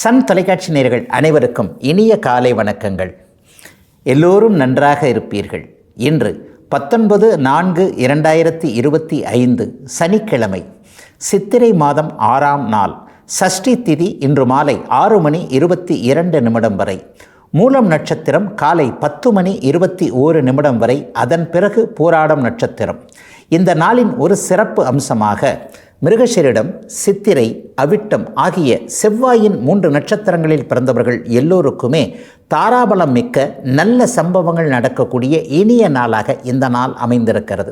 Sun தொலைக்காட்சி நேயர்கள் அனைவருக்கும் இனிய காலை வணக்கங்கள். எல்லோரும் நன்றாக இருப்பீர்கள். இன்று 19/4/2025 சனிக்கிழமை, சித்திரை மாதம் 6ஆம் நாள், சஷ்டி திதி. இன்று மாலை 6:22 வரை, மூலம் நட்சத்திரம் காலை 10:21 வரை, அதன் பிறகு பூராடம் நட்சத்திரம். இந்த நாளின் ஒரு சிறப்பு அம்சமாக மிருகஷீரிடம், சித்திரை, அவிட்டம் ஆகிய செவ்வாயின் 3 நட்சத்திரங்களில் பிறந்தவர்கள் எல்லோருக்குமே தாராபலம் மிக்க நல்ல சம்பவங்கள் நடக்கக்கூடிய இனிய நாளாக இந்த நாள் அமைந்திருக்கிறது.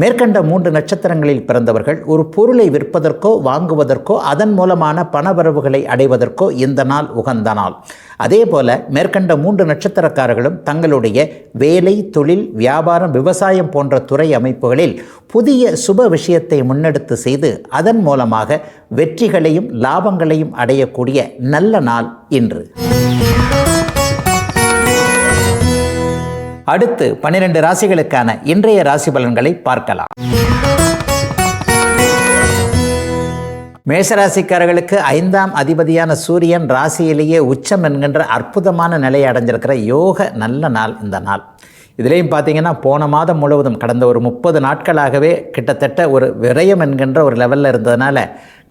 மேற்கண்ட 3 நட்சத்திரங்களில் பிறந்தவர்கள் ஒரு பொருளை விற்பதற்கோ வாங்குவதற்கோ அதன் மூலமான பணவரவுகளை அடைவதற்கோ இந்த நாள் உகந்த நாள். அதே போல மேற்கண்ட 3 நட்சத்திரக்காரர்களும் தங்களுடைய வேலை, தொழில், வியாபாரம், விவசாயம் போன்ற துறை அமைப்புகளில் புதிய சுப விஷயத்தை முன்னெடுத்து செய்து அதன் மூலமாக வெற்றிகளையும் லாபங்களையும் அடையக்கூடிய நல்ல நாள் இன்று. அடுத்து 12 ராசிகளுக்கான இன்றைய ராசி பலன்களை பார்க்கலாம். மேஷராசிக்காரர்களுக்கு 5ஆம் அதிபதியான சூரியன் ராசியிலேயே உச்சம் என்கின்ற அற்புதமான நிலையை அடைஞ்சிருக்கிற யோக நல்ல நாள் இந்த நாள். இதுலேயும் பார்த்தீங்கன்னா போன மாதம் முழுவதும் கடந்த ஒரு 30 நாட்களாகவே கிட்டத்தட்ட ஒரு விரயம் என்கின்ற ஒரு லெவலில் இருந்ததுனால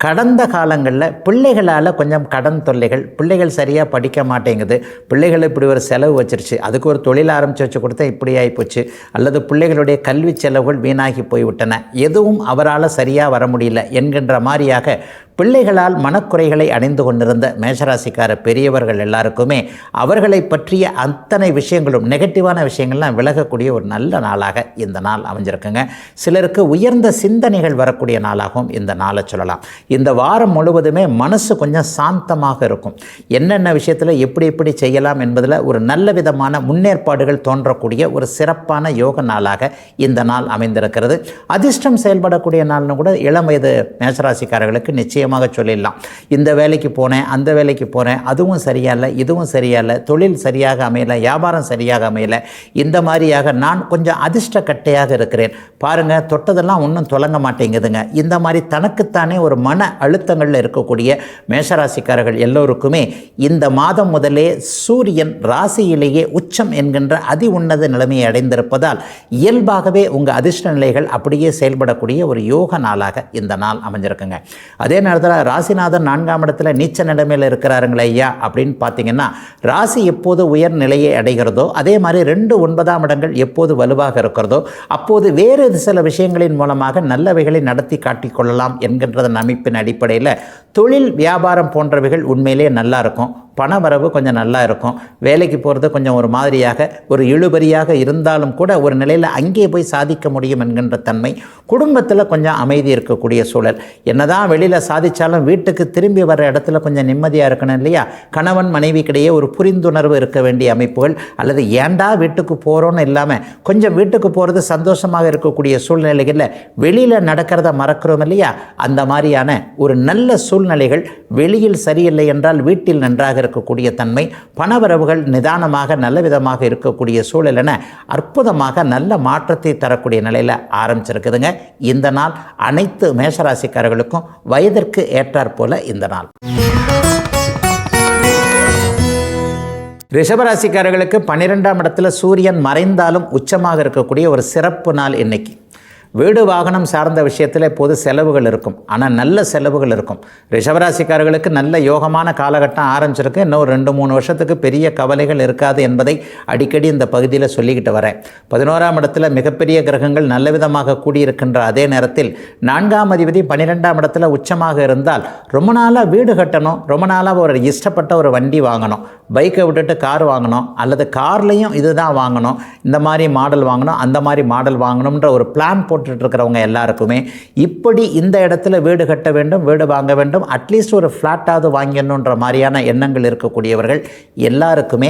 கடந்த காலங்களில் பிள்ளைகளால் கொஞ்சம் கடன் தொல்லைகள், பிள்ளைகள் சரியாக படிக்க மாட்டேங்குது, பிள்ளைகள் இப்படி ஒரு செலவு வச்சிருச்சு, அதுக்கு ஒரு தொழில் ஆரம்பித்து வச்சு கொடுத்தா இப்படி ஆகிப்போச்சு, அல்லது பிள்ளைகளுடைய கல்வி செலவுகள் வீணாகி போய்விட்டன, எதுவும் அவரால் சரியாக வர முடியல என்கின்ற மாதிரியாக பிள்ளைகளால் மனக்குறைகளை அடைந்து கொண்டிருந்த மேஷராசிக்கார பெரியவர்கள் எல்லாருக்குமே அவர்களை பற்றிய அத்தனை விஷயங்களும், நெகட்டிவான விஷயங்கள்லாம் விலகக்கூடிய ஒரு நல்ல நாளாக இந்த நாள் அமைஞ்சிருக்குங்க. சிலருக்கு உயர்ந்த சிந்தனைகள் வரக்கூடிய நாளாகவும் இந்த நாளை சொல்லலாம். இந்த வாரம் முழுவதுமே மனசு கொஞ்சம் சாந்தமாக இருக்கும். என்னென்ன விஷயத்தில் எப்படி செய்யலாம் என்பதில் ஒரு நல்ல விதமான முன்னேற்பாடுகள் தோன்றக்கூடிய ஒரு சிறப்பான யோக நாளாக இந்த நாள் அமைந்திருக்கிறது. அதிர்ஷ்டம் செயல்படக்கூடிய நாள்னு கூட இளம் வயது மேஷராசிக்காரர்களுக்கு நிச்சயமாக சொல்லிடலாம். இந்த வேலைக்கு போனேன், அந்த வேலைக்கு போனேன், அதுவும் சரியாயில்லை, இதுவும் சரியாயில்லை, தொழில் சரியாக அமையல, வியாபாரம் சரியாக அமையல, இந்த மாதிரியாக நான் கொஞ்சம் அதிர்ஷ்ட கட்டையாக இருக்கிறேன், பாருங்கள் தொட்டதெல்லாம் ஒன்றும் தொடங்க மாட்டேங்குதுங்க, இந்த மாதிரி தனக்குத்தானே ஒரு மன அழுத்தங்களில் இருக்கக்கூடிய மேஷராசிக்காரர்கள் எல்லோருக்குமே இந்த மாதம் முதலே சூரியன் ராசியிலேயே உச்சம் என்கின்ற அதி உன்னத நிலைமையை அடைந்திருப்பதால் இயல்பாகவே உங்கள் அதிர்ஷ்ட நிலைகள் அப்படியே செயல்படக்கூடிய ஒரு யோக நாளாக இந்த நாள் அமைஞ்சிருக்குங்க. அதே நேரத்தில் ராசிநாதன் 4ஆம் இடத்துல நீச்ச நிலைமையில் இருக்கிறாருங்களே ஐயா அப்படின்னு பார்த்தீங்கன்னா, ராசி எப்போது உயர் நிலையை அடைகிறதோ அதே மாதிரி 2 9ஆம் இடங்கள் எப்போது வலுவாக இருக்கிறதோ அப்போது வேறு சில விஷயங்களின் மூலமாக நல்லவைகளை நடத்தி காட்டிக்கொள்ளலாம் என்கின்றதன் அமைப்பின் அடிப்படையில் தொழில், வியாபாரம் போன்றவைகள் உண்மையிலே நல்லா இருக்கும். பணவரவு கொஞ்சம் நல்லா இருக்கும். வேலைக்கு போகிறது கொஞ்சம் ஒரு மாதிரியாக ஒரு இழுபறியாக இருந்தாலும் கூட ஒரு நிலையில் அங்கே போய் சாதிக்க முடியும் என்கின்ற தன்மை, குடும்பத்தில் கொஞ்சம் அமைதி இருக்கக்கூடிய சூழல். என்னதான் வெளியில் சாதித்தாலும் வீட்டுக்கு திரும்பி வர இடத்துல கொஞ்சம் நிம்மதியாக இருக்கணும் இல்லையா? கணவன் மனைவிக்கிடையே ஒரு புரிந்துணர்வு இருக்க வேண்டிய அமைப்புகள், அல்லது ஏண்டா வீட்டுக்கு போகிறோன்னு இல்லாமல் கொஞ்சம் வீட்டுக்கு போகிறது சந்தோஷமாக இருக்கக்கூடிய சூழ்நிலைகளில் வெளியில் நடக்கிறத மறக்கிறோம் இல்லையா? அந்த மாதிரியான ஒரு நல்ல சூழ்நிலைகள், வெளியில் சரியில்லை என்றால் வீட்டில் நன்றாக இருக்கக்கூடிய தன்மை, பணவரவுகள் நிதானமாக நல்ல விதமாக இருக்கக்கூடிய சூழல் என அற்புதமாக நல்ல மாற்றத்தை தரக்கூடிய நிலையில் ஆரம்பிச்சிருக்குதுங்க இந்த நாள். அனைத்து மேஷராசிக்காரர்களுக்கும் வயதிற்கு ஏற்றாற்போல இந்த நாள். ரிஷபராசிக்காரர்களுக்கு 12ஆம் இடத்துல சூரியன் மறைந்தாலும் உச்சமாக இருக்கக்கூடிய ஒரு சிறப்பு நாள் இன்னைக்கு. வீடு வாகனம் சார்ந்த விஷயத்தில் பொது செலவுகள் இருக்கும், ஆனால் நல்ல செலவுகள் இருக்கும். ரிஷபராசிக்காரர்களுக்கு நல்ல யோகமான காலகட்டம் ஆரம்பிச்சிருக்கு. இன்னும் 2-3 வருஷத்துக்கு பெரிய கவலைகள் இருக்காது என்பதை அடிக்கடி இந்த பகுதியில் சொல்லிக்கிட்டு வரேன். 11ஆம் இடத்துல மிகப்பெரிய கிரகங்கள் நல்ல விதமாக கூடியிருக்கின்ற அதே நேரத்தில் 4ஆம் அதிபதி 12ஆம் இடத்துல உச்சமாக இருந்தால் ரொம்ப நாளாக வீடு கட்டணும், ரொம்ப நாளாக ஒரு இஷ்டப்பட்ட ஒரு வண்டி வாங்கணும், பைக்கை விட்டுட்டு கார் வாங்கணும், அல்லது கார்லேயும் இதுதான் வாங்கணும், இந்த மாதிரி மாடல் வாங்கணும், அந்த மாதிரி மாடல் வாங்கணுன்ற ஒரு பிளான் போட்டு இருக்கிறவங்க எல்லாருக்குமே இப்படி இந்த இடத்துல வீடு கட்ட வேண்டும், வீடு வாங்க வேண்டும், அட்லீஸ்ட் ஒரு ஃப்ளாட்டாவது வாங்கணுன்ற மாதிரியான எண்ணங்கள் இருக்கக்கூடியவர்கள் எல்லாருக்குமே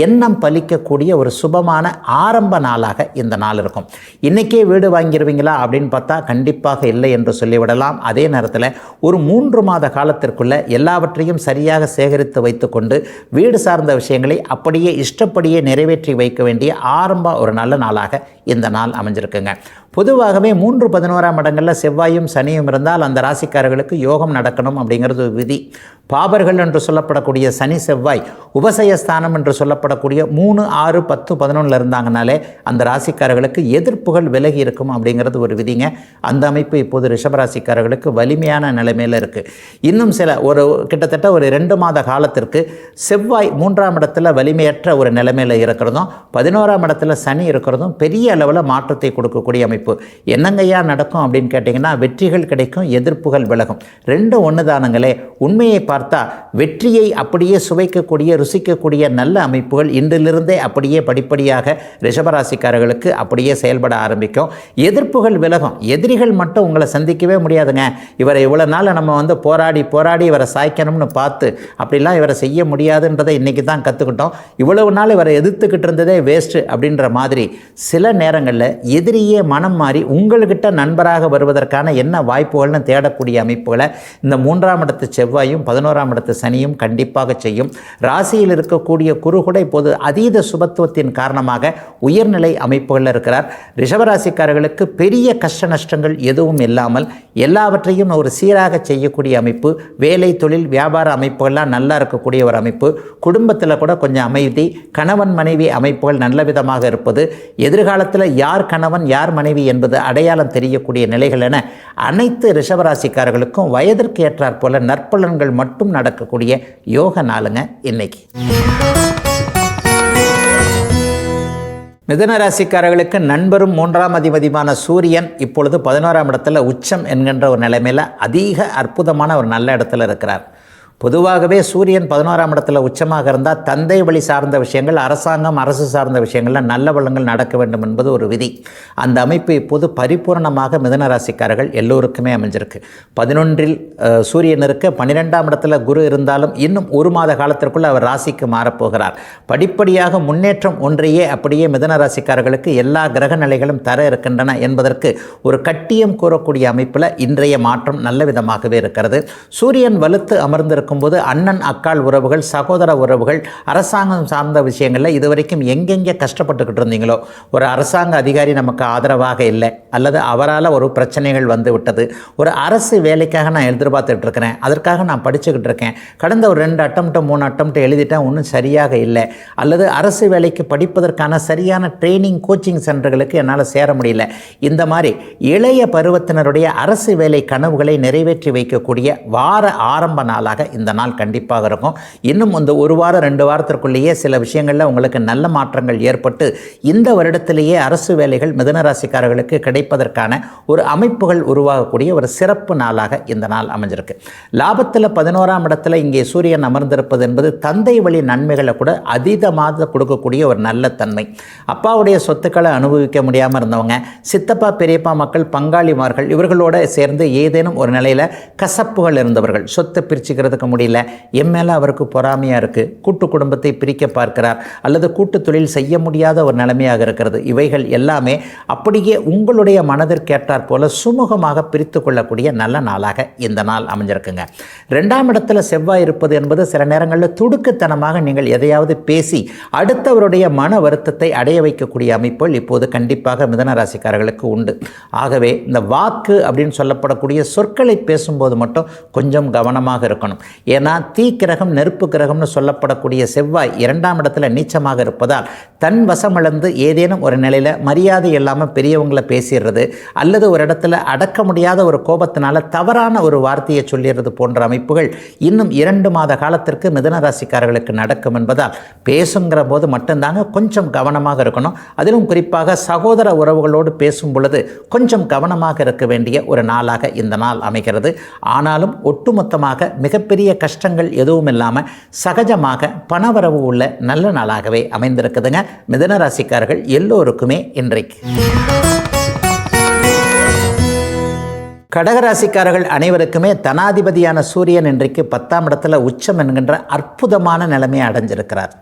எண்ணம் பலிக்கக்கூடிய ஒரு சுபமான ஆரம்ப நாளாக இந்த நாள் இருக்கும். இன்றைக்கே வீடு வாங்கிடுவீங்களா அப்படின்னு பார்த்தா கண்டிப்பாக இல்லை என்று சொல்லிவிடலாம். அதே நேரத்தில் ஒரு 3 மாத காலத்திற்குள்ள எல்லாவற்றையும் சரியாக சேகரித்து வைத்துக்கொண்டு வீடு சார்ந்த விஷயங்களை அப்படியே இஷ்டப்படியே நிறைவேற்றி வைக்க வேண்டிய ஆரம்ப ஒரு நல்ல நாளாக இந்த நாள் அமைஞ்சிருக்குங்க. பொதுவாக பொதுவாகவே 3, 11ஆம் இடங்களில் செவ்வாயும் சனியும் இருந்தால் அந்த ராசிக்காரர்களுக்கு யோகம் நடக்கணும் அப்படிங்கிறது ஒரு விதி. பாபர்கள் என்று சொல்லப்படக்கூடிய சனி செவ்வாய் உபசயஸ்தானம் என்று சொல்லப்படக்கூடிய 3, 6, 10, 11 இருந்தாங்கனாலே அந்த ராசிக்காரர்களுக்கு எதிர்ப்புகள் விலகி இருக்கும் அப்படிங்கிறது ஒரு விதிங்க. அந்த அமைப்பு இப்போது ரிஷபராசிக்காரர்களுக்கு வலிமையான நிலைமையில் இருக்குது. இன்னும் கிட்டத்தட்ட ஒரு 2 மாத காலத்திற்கு செவ்வாய் 3ஆம் இடத்துல வலிமையற்ற ஒரு நிலைமையில் இருக்கிறதும் 11ஆம் இடத்துல சனி இருக்கிறதும் பெரிய அளவில் மாற்றத்தை கொடுக்கக்கூடிய அமைப்பு. என்னங்கய்யா நடக்கும் அப்படின்னு கேட்டிங்கன்னா, வெற்றிகள் கிடைக்கும், எதிர்ப்புகள் விலகும். 2 ஒன்று தானுங்களே. உண்மையை பார்த்தா வெற்றியை அப்படியே சுவைக்கக்கூடிய ருசிக்கக்கூடிய நல்ல அமைப்புகள் இன்றிலிருந்தே அப்படியே படிப்படியாக ரிஷபராசிக்காரர்களுக்கு அப்படியே செயல்பட ஆரம்பிக்கும். எதிர்ப்புகள் விலகும். எதிரிகள் மட்டும் உங்களை சந்திக்கவே முடியாதுங்க. இவரை இவ்வளோ நாள் நம்ம போராடி இவரை சாய்க்கணும்னு பார்த்து அப்படிலாம் இவரை செய்ய முடியாதுன்றதை இன்றைக்கி தான் கற்றுக்கிட்டோம். இவ்வளவு நாள் இவரை எதிர்த்துக்கிட்டு இருந்ததே வேஸ்ட்டு அப்படின்ற மாதிரி சில நேரங்களில் எதிரியே மனம் மாறி உங்கள்கிட்ட நண்பராக வருவதற்கான என்ன வாய்ப்புகள்னு தேடக்கூடிய அமைப்புகளை இந்த 3ஆம் இடத்து செவ்வாயும் 11ஆம் இடத்து சனியும் கண்டிப்பாக செய்யும். ராசியில் இருக்கக்கூடிய குரு கூட இப்போது அதீத சுபத்துவத்தின் காரணமாக உயர்நிலை அமைப்புகளில் இருக்கிறார். ரிஷபராசிக்காரர்களுக்கு பெரிய கஷ்ட நஷ்டங்கள் எதுவும் இல்லாமல் எல்லாவற்றையும் ஒரு சீராக செய்யக்கூடிய அமைப்பு. வேலை, தொழில், வியாபார அமைப்புகள்லாம் நல்லா இருக்கக்கூடிய ஒரு அமைப்பு. குடும்பத்தில் கூட கொஞ்சம் அமைதி, கணவன் மனைவி அமைப்புகள் நல்ல விதமாக இருப்பது, எதிர்காலத்தில் யார் கணவன் யார் மனைவி என்பது அடையாளம் தெரியக்கூடிய நிலைகள் என அனைத்து ரிஷபராசிக்காரர்களுக்கும் வயதிற்கு ஏற்றாற் போல நற்பலன்கள் மட்டும் நடக்கக்கூடிய யோக நாளுங்க இன்னைக்கு. மிதுன ராசிக்காரர்களுக்கு நண்பரும் 3ஆம் அதிபதியான சூரியன் இப்பொழுது 11ஆம் இடத்துல உச்சம் என்கின்ற ஒரு நிலைமையில் அதிக அற்புதமான ஒரு நல்ல இடத்துல இருக்கிறார். பொதுவாகவே சூரியன் 11ஆம் இடத்துல உச்சமாக இருந்தால் தந்தை வழி சார்ந்த விஷயங்கள், அரசாங்கம், அரசு சார்ந்த விஷயங்களில் நல்ல வளங்கள் நடக்க வேண்டும் என்பது ஒரு விதி. அந்த அமைப்பு இப்போது பரிபூர்ணமாக மிதுன ராசிக்காரர்கள் எல்லோருக்குமே அமைஞ்சிருக்கு. 11இல் சூரியன் இருக்க 12ஆம் இடத்துல குரு இருந்தாலும் இன்னும் 1 மாத காலத்திற்குள் அவர் ராசிக்கு மாறப்போகிறார். படிப்படியாக முன்னேற்றம் ஒன்றையே அப்படியே மிதுன ராசிக்காரர்களுக்கு எல்லா கிரக நிலைகளும் தர இருக்கின்றன என்பதற்கு ஒரு கட்டியம் கூறக்கூடிய அமைப்பில் இன்றைய மாற்றம் நல்ல விதமாகவே இருக்கிறது. சூரியன் வலுத்து அமர்ந்திருக்கும் போது அண்ணன் அக்காள் உறவுகள், சகோதர உறவுகள், அரசாங்கம் சார்ந்த விஷயங்களில் இதுவரைக்கும் எங்கெங்கே கஷ்டப்பட்டுக்கிட்டு இருந்தீங்களோ, ஒரு அரசாங்க அதிகாரி நமக்கு ஆதரவாக இல்லை அல்லது அவரால் ஒரு பிரச்சனைகள் வந்து விட்டது, ஒரு அரசு வேலைக்காக நான் எதிர்பார்த்துட்டு இருக்கிறேன், அதற்காக நான் படிச்சுக்கிட்டு இருக்கேன், கடந்த ஒரு 2 அட்டம்ப்ட் 3 அட்டம்ப்ட் எழுதிட்டேன், ஒன்றும் சரியாக இல்லை, அல்லது அரசு வேலைக்கு படிப்பதற்கான சரியான ட்ரைனிங் கோச்சிங் சென்டர்களுக்கு என்னால் சேர முடியல, இந்த மாதிரி இளைய பருவத்தினருடைய அரசு வேலை கனவுகளை நிறைவேற்றி வைக்கக்கூடிய வார ஆரம்ப நாளாக இந்த நாள் கண்டிப்பாக இருக்கும். இன்னும் இந்த 1 வாரம் 2 வாரத்திற்குள்ளேயே சில விஷயங்களில் உங்களுக்கு நல்ல மாற்றங்கள் ஏற்பட்டு இந்த வருடத்திலேயே அரசு வேலைகள் மிதுன ராசிக்காரர்களுக்கு கிடைப்பதற்கான ஒரு அமைப்புகள் உருவாகக்கூடிய ஒரு சிறப்பு நாளாக இந்த நாள் அமைஞ்சிருக்கு. லாபத்தில் 11ஆம் இடத்துல இங்கே சூரியன் அமர்ந்திருப்பது என்பது தந்தை வழி நன்மைகளை கூட அதீதமாக கொடுக்கக்கூடிய ஒரு நல்ல தன்மை. அப்பாவுடைய சொத்துக்களை அனுபவிக்க முடியாமல் இருந்தவங்க, சித்தப்பா பெரியப்பா மக்கள், பங்காளிமார்கள் இவர்களோட சேர்ந்து ஏதேனும் ஒரு நிலையில் கசப்புகள் இருந்தவர்கள், சொத்தை பிரிச்சுக்கிறதுக்கு முடியல, என் மேலே அவருக்கு பொறாமையாக இருக்குது, கூட்டு குடும்பத்தை பிரிக்க பார்க்கிறார் அல்லது கூட்டு தொழில் செய்ய முடியாத ஒரு நிலைமையாக இருக்கிறது, இவைகள் எல்லாமே அப்படியே உங்களுடைய மனதிற்கேற்றாற் போல சுமூகமாக பிரித்து கொள்ளக்கூடிய நல்ல நாளாக இந்த நாள் அமைஞ்சிருக்குங்க. 2ஆம் இடத்துல செவ்வாய் இருப்பது என்பது சில நேரங்களில் துடுக்குத்தனமாக நீங்கள் எதையாவது பேசி அடுத்தவருடைய மன வருத்தத்தை அடைய வைக்கக்கூடிய அமைப்புகள் இப்போது கண்டிப்பாக மிதுன ராசிக்காரர்களுக்கு உண்டு. ஆகவே இந்த வாக்கு அப்படின்னு சொல்லப்படக்கூடிய சொற்களை பேசும்போது மட்டும் கொஞ்சம் கவனமாக இருக்கணும். ஏன்னா தீக்கிரகம், நெருப்பு கிரகம்னு சொல்லப்படக்கூடிய செவ்வாய் 2ஆம் இடத்துல நீச்சமாக இருப்பதால் தன் வசமிழந்து ஏதேனும் ஒரு நிலையில் மரியாதை இல்லாமல் பெரியவங்களை பேசிடுறது அல்லது ஒரு இடத்துல அடக்க முடியாத ஒரு கோபத்தினால தவறான ஒரு வார்த்தையை சொல்லிடுறது போன்ற அமைப்புகள் இன்னும் 2 மாத காலத்திற்கு மிதுன ராசிக்காரர்களுக்கு நடக்கும் என்பதால் பேசுங்கிற போது மட்டும்தாங்க கொஞ்சம் கவனமாக இருக்கணும். அதிலும் குறிப்பாக சகோதர உறவுகளோடு பேசும் பொழுது கொஞ்சம் கவனமாக இருக்க வேண்டிய ஒரு நாளாக இந்த நாள் அமைகிறது. ஆனாலும் ஒட்டுமொத்தமாக மிகப்பெரிய கஷ்டங்கள் எதுவும் இல்லாமல் சகஜமாக பணவரவு உள்ள நல்ல நாளாகவே அமைந்திருக்குதுங்க மிதுன ராசிக்காரர்கள் எல்லோருக்குமே இன்றைக்கு. கடகராசிக்காரர்கள் அனைவருக்குமே தனாதிபதியான சூரியன் இன்றைக்கு 10ஆம் இடத்துல உச்சம் என்கின்ற அற்புதமான நிலைமையை அடைஞ்சிருக்கிறார்.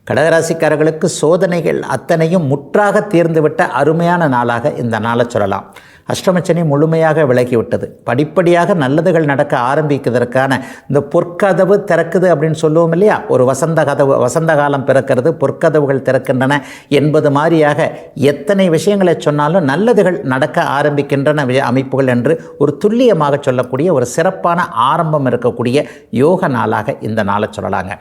கடகராசிக்காரர்களுக்கு சோதனைகள் அத்தனையும் முற்றாக தீர்ந்துவிட்ட அருமையான நாளாக இந்த நாளை சொல்லலாம். அஷ்டமச்சனி முழுமையாக விலகிவிட்டது. படிப்படியாக நல்லதுகள் நடக்க ஆரம்பிக்கிறதுக்கான இந்த பொற்கதவு திறக்குது அப்படின்னு சொல்லுவோம் இல்லையா, ஒரு வசந்த காலம் பிறக்கிறது, பொற்கதவுகள் திறக்கின்றன என்பது மாதிரியாக எத்தனை விஷயங்களை சொன்னாலும் நல்லதுகள் நடக்க ஆரம்பிக்கின்றன அமைப்புகள் என்று ஒரு துல்லியமாக சொல்லக்கூடிய ஒரு சிறப்பான ஆரம்பம் இருக்கக்கூடிய யோக நாளாக இந்த நாளை சொல்லலாங்க.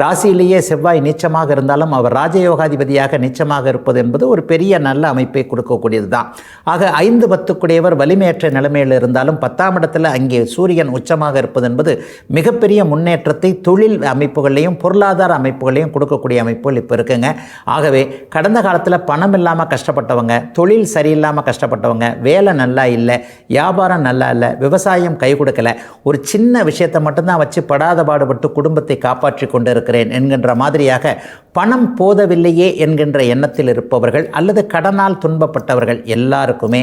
ராசியிலேயே செவ்வாய் நீச்சமாக இருந்தாலும் அவர் ராஜயோகாதிபதியாக நீச்சமாக இருப்பது என்பது ஒரு பெரிய நல்ல அமைப்பை கொடுக்கக்கூடியது தான். ஆக 5-10 வலிமையற்ற நிலைமையில் இருந்தாலும் 10ஆம் இடத்துல அங்கே சூரியன் உச்சமாக இருப்பது என்பது மிகப்பெரிய முன்னேற்றத்தை தொழில் அமைப்புகளையும் பொருளாதார அமைப்புகளையும் கொடுக்கக்கூடிய அமைப்புகள் இப்போ இருக்குங்க. ஆகவே கடந்த காலத்தில் பணம் இல்லாமல் கஷ்டப்பட்டவங்க, தொழில் சரியில்லாமல் கஷ்டப்பட்டவங்க, வேலை நல்லா இல்லை, வியாபாரம் நல்லா இல்லை, விவசாயம் கை கொடுக்கல, ஒரு சின்ன விஷயத்தை மட்டும்தான் வச்சு படாத பாடுபட்டு குடும்பத்தை காப்பாற்றி கொண்டு இருக்கிறேன் என்கின்ற மாதிரியாக பணம் போதவில்லையே என்கின்ற எண்ணத்தில் இருப்பவர்கள் அல்லது கடனால் துன்பப்பட்டவர்கள் எல்லாருக்குமே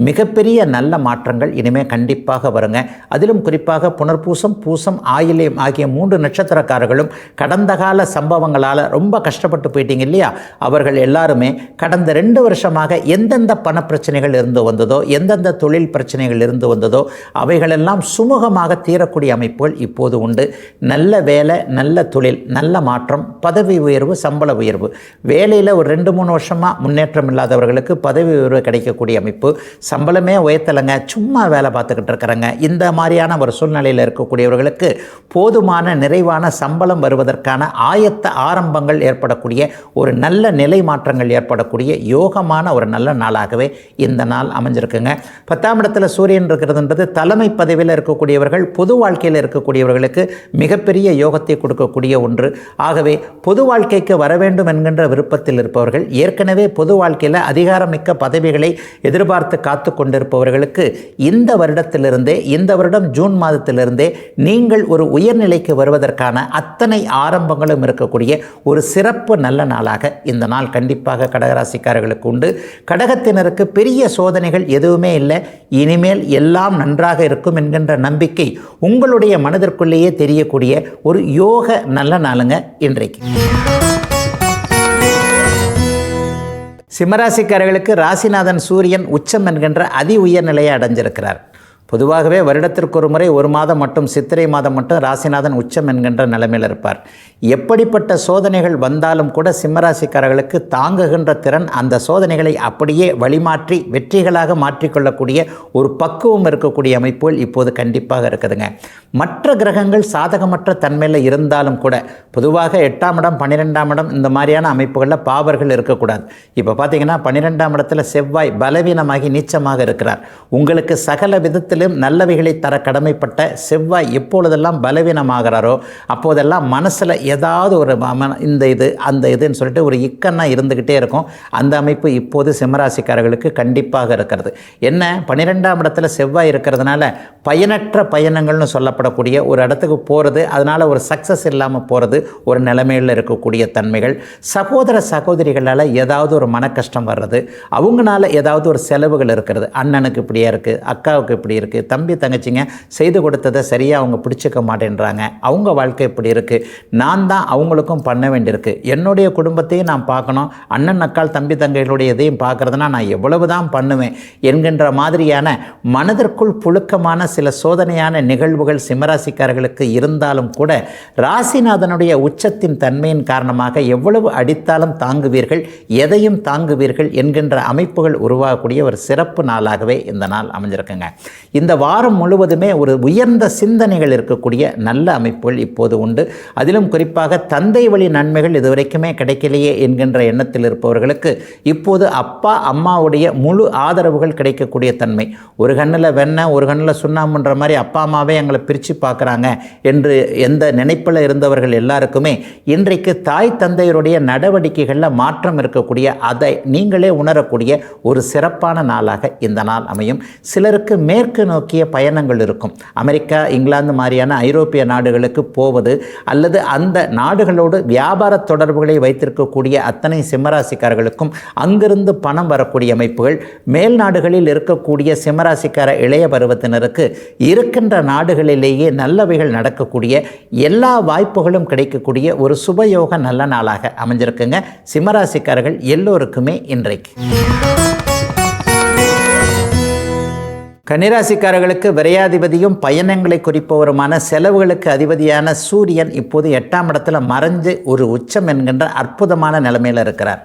மிகப்பெரிய நல்ல மாற்றங்கள் இனிமேல் கண்டிப்பாக வருங்க. அதிலும் குறிப்பாக புனர்பூசம், பூசம், ஆயில்யம் ஆகிய 3 நட்சத்திரக்காரர்களும் கடந்த கால சம்பவங்களால் ரொம்ப கஷ்டப்பட்டு போயிட்டீங்க இல்லையா, அவர்கள் எல்லாருமே கடந்த 2 வருஷமாக எந்தெந்த பண பிரச்சனைகள் இருந்து வந்ததோ, எந்தெந்த தொழில் பிரச்சனைகள் இருந்து வந்ததோ அவைகளெல்லாம் சுமூகமாக தீரக்கூடிய அமைப்புகள் இப்போது உண்டு. நல்ல வேலை, நல்ல தொழில், நல்ல மாற்றம், பதவி உயர்வு, சம்பள உயர்வு, வேலையில் ஒரு 2-3 வருஷமாக முன்னேற்றம் இல்லாதவர்களுக்கு பதவி உயர்வு கிடைக்கக்கூடிய அமைப்பு, சம்பளமே உயர்த்தலைங்க, சும்மா வேலை பார்த்துக்கிட்டு இருக்கிறாங்க, இந்த மாதிரியான ஒரு சூழ்நிலையில் இருக்கக்கூடியவர்களுக்கு போதுமான நிறைவான சம்பளம் வருவதற்கான ஆயத்த ஆரம்பங்கள் ஏற்படக்கூடிய ஒரு நல்ல நிலை மாற்றங்கள் ஏற்படக்கூடிய யோகமான ஒரு நல்ல நாளாகவே இந்த நாள் அமைஞ்சிருக்குங்க. 10ஆம் இடத்துல சூரியன் இருக்கிறதுன்றது தலைமை பதவியில் இருக்கக்கூடியவர்கள், பொது வாழ்க்கையில் இருக்கக்கூடியவர்களுக்கு மிகப்பெரிய யோகத்தை கொடுக்கக்கூடிய ஒன்று. ஆகவே பொது வாழ்க்கைக்கு வர வேண்டும் என்கின்ற விருப்பத்தில் இருப்பவர்கள், ஏற்கனவே பொது வாழ்க்கையில் அதிகாரமிக்க பதவிகளை எதிர்பார்த்து காத்து கொண்டிருப்பவர்களுக்கு இந்த வருடத்திலிருந்தே, இந்த வருடம் ஜூன் மாதத்திலிருந்தே நீங்கள் ஒரு உயர்நிலைக்கு வருவதற்கான அத்தனை ஆரம்பங்களும் இருக்கக்கூடிய ஒரு சிறப்பு நல்ல நாளாக இந்த நாள் கண்டிப்பாக கடகராசிக்காரர்களுக்கு உண்டு. கடகத்தினருக்கு பெரிய சோதனைகள் எதுவுமே இல்லை, இனிமேல் எல்லாம் நன்றாக இருக்கும் என்கின்ற நம்பிக்கை உங்களுடைய மனதிற்குள்ளேயே தெரியக்கூடிய ஒரு யோக நல்ல நாளுங்க இன்றைக்கு. சிம்மராசிக்காரர்களுக்கு ராசிநாதன் சூரியன் உச்சம் என்கின்ற அதி உயர்நிலையை அடைஞ்சிருக்கிறார். பொதுவாகவே வருடத்திற்கு ஒரு முறை 1 மாதம் மட்டும், சித்திரை மாதம் மட்டும் ராசிநாதன் உச்சம் என்கின்ற நிலைமையில் இருப்பார். எப்படிப்பட்ட சோதனைகள் வந்தாலும் கூட சிம்மராசிக்காரர்களுக்கு தாங்குகின்ற திறன், அந்த சோதனைகளை அப்படியே வழிமாற்றி வெற்றிகளாக மாற்றிக்கொள்ளக்கூடிய ஒரு பக்குவம் இருக்கக்கூடிய அமைப்புகள் இப்போது கண்டிப்பாக இருக்குதுங்க. மற்ற கிரகங்கள் சாதகமற்ற தன்மையில் இருந்தாலும் கூட பொதுவாக 8ஆம் இடம், 12ஆம் இடம் இந்த மாதிரியான அமைப்புகளில் பாவர்கள் இருக்கக்கூடாது. இப்போ பார்த்தீங்கன்னா 12ஆம் இடத்துல செவ்வாய் பலவீனமாகி நீச்சமாக இருக்கிறார். உங்களுக்கு சகல விதத்தில் நல்லவைகளை தர கடமைப்பட்ட செவ்வாய் எப்பொழுதெல்லாம் பலவீனமாகிறாரோ அப்போதெல்லாம் மனசில் ஏதாவது ஒரு இந்த இது அந்த இதுன்னு சொல்லிட்டு ஒரு இக்கன்னா இருந்துக்கிட்டே இருக்கும். அந்த அமைப்பு இப்போது சிம்மராசிக்காரர்களுக்கு கண்டிப்பாக இருக்கிறது. என்ன, 12ஆம் இடத்துல செவ்வாய் இருக்கிறதுனால பயனற்ற பயணங்கள்னு சொல்லப்படக்கூடிய ஒரு இடத்துக்கு போகிறது, அதனால் ஒரு சக்ஸஸ் இல்லாமல் போகிறது, ஒரு நிலைமையில் இருக்கக்கூடிய தன்மைகள், சகோதர சகோதரிகளால் ஏதாவது ஒரு மன கஷ்டம் வர்றது, அவங்களால ஏதாவது ஒரு செலவுகள் இருக்கிறது, அண்ணனுக்கு இப்படியா இருக்குது, அக்காவுக்கு இப்படி இருக்குது, தம்பி தங்கச்சிங்க செய்து கொடுத்ததை சரியாக அவங்க பிடிச்சிக்க மாட்டேன்றாங்க, அவங்க வாழ்க்கை இப்படி இருக்குது, நான் தான் அவங்களுக்கும் பண்ண வேண்டியிருக்கு, என்னுடைய குடும்பத்தையும் நான் பார்க்கணும், அண்ணன் அக்கால் தம்பி தங்கைகளுடைய இதையும் பார்க்குறதுனா நான் எவ்வளவு தான் பண்ணுவேன் என்கின்ற மாதிரியான மனதிற்குள் புழுக்கமான சில சோதனையான நிகழ்வுகள் சிம்மராசிக்காரர்களுக்கு இருந்தாலும் கூட ராசிநாதனுடைய உச்சத்தின் தன்மையின் காரணமாக எவ்வளவு அடித்தாலும் தாங்குவீர்கள், எதையும் தாங்குவீர்கள் என்கின்ற அமைப்புகள் உருவாகக்கூடிய ஒரு சிறப்பு நாளாகவே இந்த நாள் அமைஞ்சிருக்குங்க. இந்த வாரம் முழுவதுமே ஒரு உயர்ந்த சிந்தனைகள் இருக்கக்கூடிய நல்ல அமைப்புகள் இப்போது உண்டு. அதிலும் குறிப்பாக தந்தை வழி நன்மைகள் இதுவரைக்குமே கிடைக்கலையே என்கின்ற எண்ணத்தில் இருப்பவர்களுக்கு இப்போது அப்பா அம்மாவுடைய முழு ஆதரவுகள் கிடைக்கக்கூடிய தன்மை. ஒரு கண்ணில் வெண்ணெய் ஒரு கண்ணில் சுண்ணாம்புன்ற மாதிரி அப்பா அம்மாவே எங்களை பிரித்து பார்க்குறாங்க என்று எந்த நினைப்பில் இருந்தவர்கள் எல்லாருக்குமே இன்றைக்கு தாய் தந்தையருடைய நடவடிக்கைகளில் மாற்றம் இருக்கக்கூடிய, அதை நீங்களே உணரக்கூடிய ஒரு சிறப்பான நாளாக இந்த நாள் அமையும். சிலருக்கு மேற்கு நோக்கிய பயணங்கள் இருக்கும். அமெரிக்கா, இங்கிலாந்து மாதிரியான ஐரோப்பிய நாடுகளுக்கு போவது அல்லது அந்த நாடுகளோடு வியாபார தொடர்புகளை வைத்திருக்கக்கூடிய அத்தனை சிம்மராசிக்காரர்களுக்கும் அங்கிருந்து பணம் வரக்கூடிய அமைப்புகள், மேல் நாடுகளில் இருக்கக்கூடிய சிம்மராசிக்கார இளைய பருவத்தினருக்கு இருக்கின்ற நாடுகளிலேயே நல்லவைகள் நடக்கக்கூடிய எல்லா வாய்ப்புகளும் கிடைக்கக்கூடிய ஒரு சுபயோக நல்ல நாளாக அமைஞ்சிருக்குங்க சிம்மராசிக்காரர்கள் எல்லோருக்குமே இன்றைக்கு. கன்னிராசிக்காரர்களுக்கு விரையாதிபதியும் பயணங்களை குறிப்பவருமான செலவுகளுக்கு அதிபதியான சூரியன் இப்போது 8ஆம் இடத்துல மறைஞ்சு ஒரு உச்சம் என்கின்ற அற்புதமான நிலைமையில் இருக்கிறார்.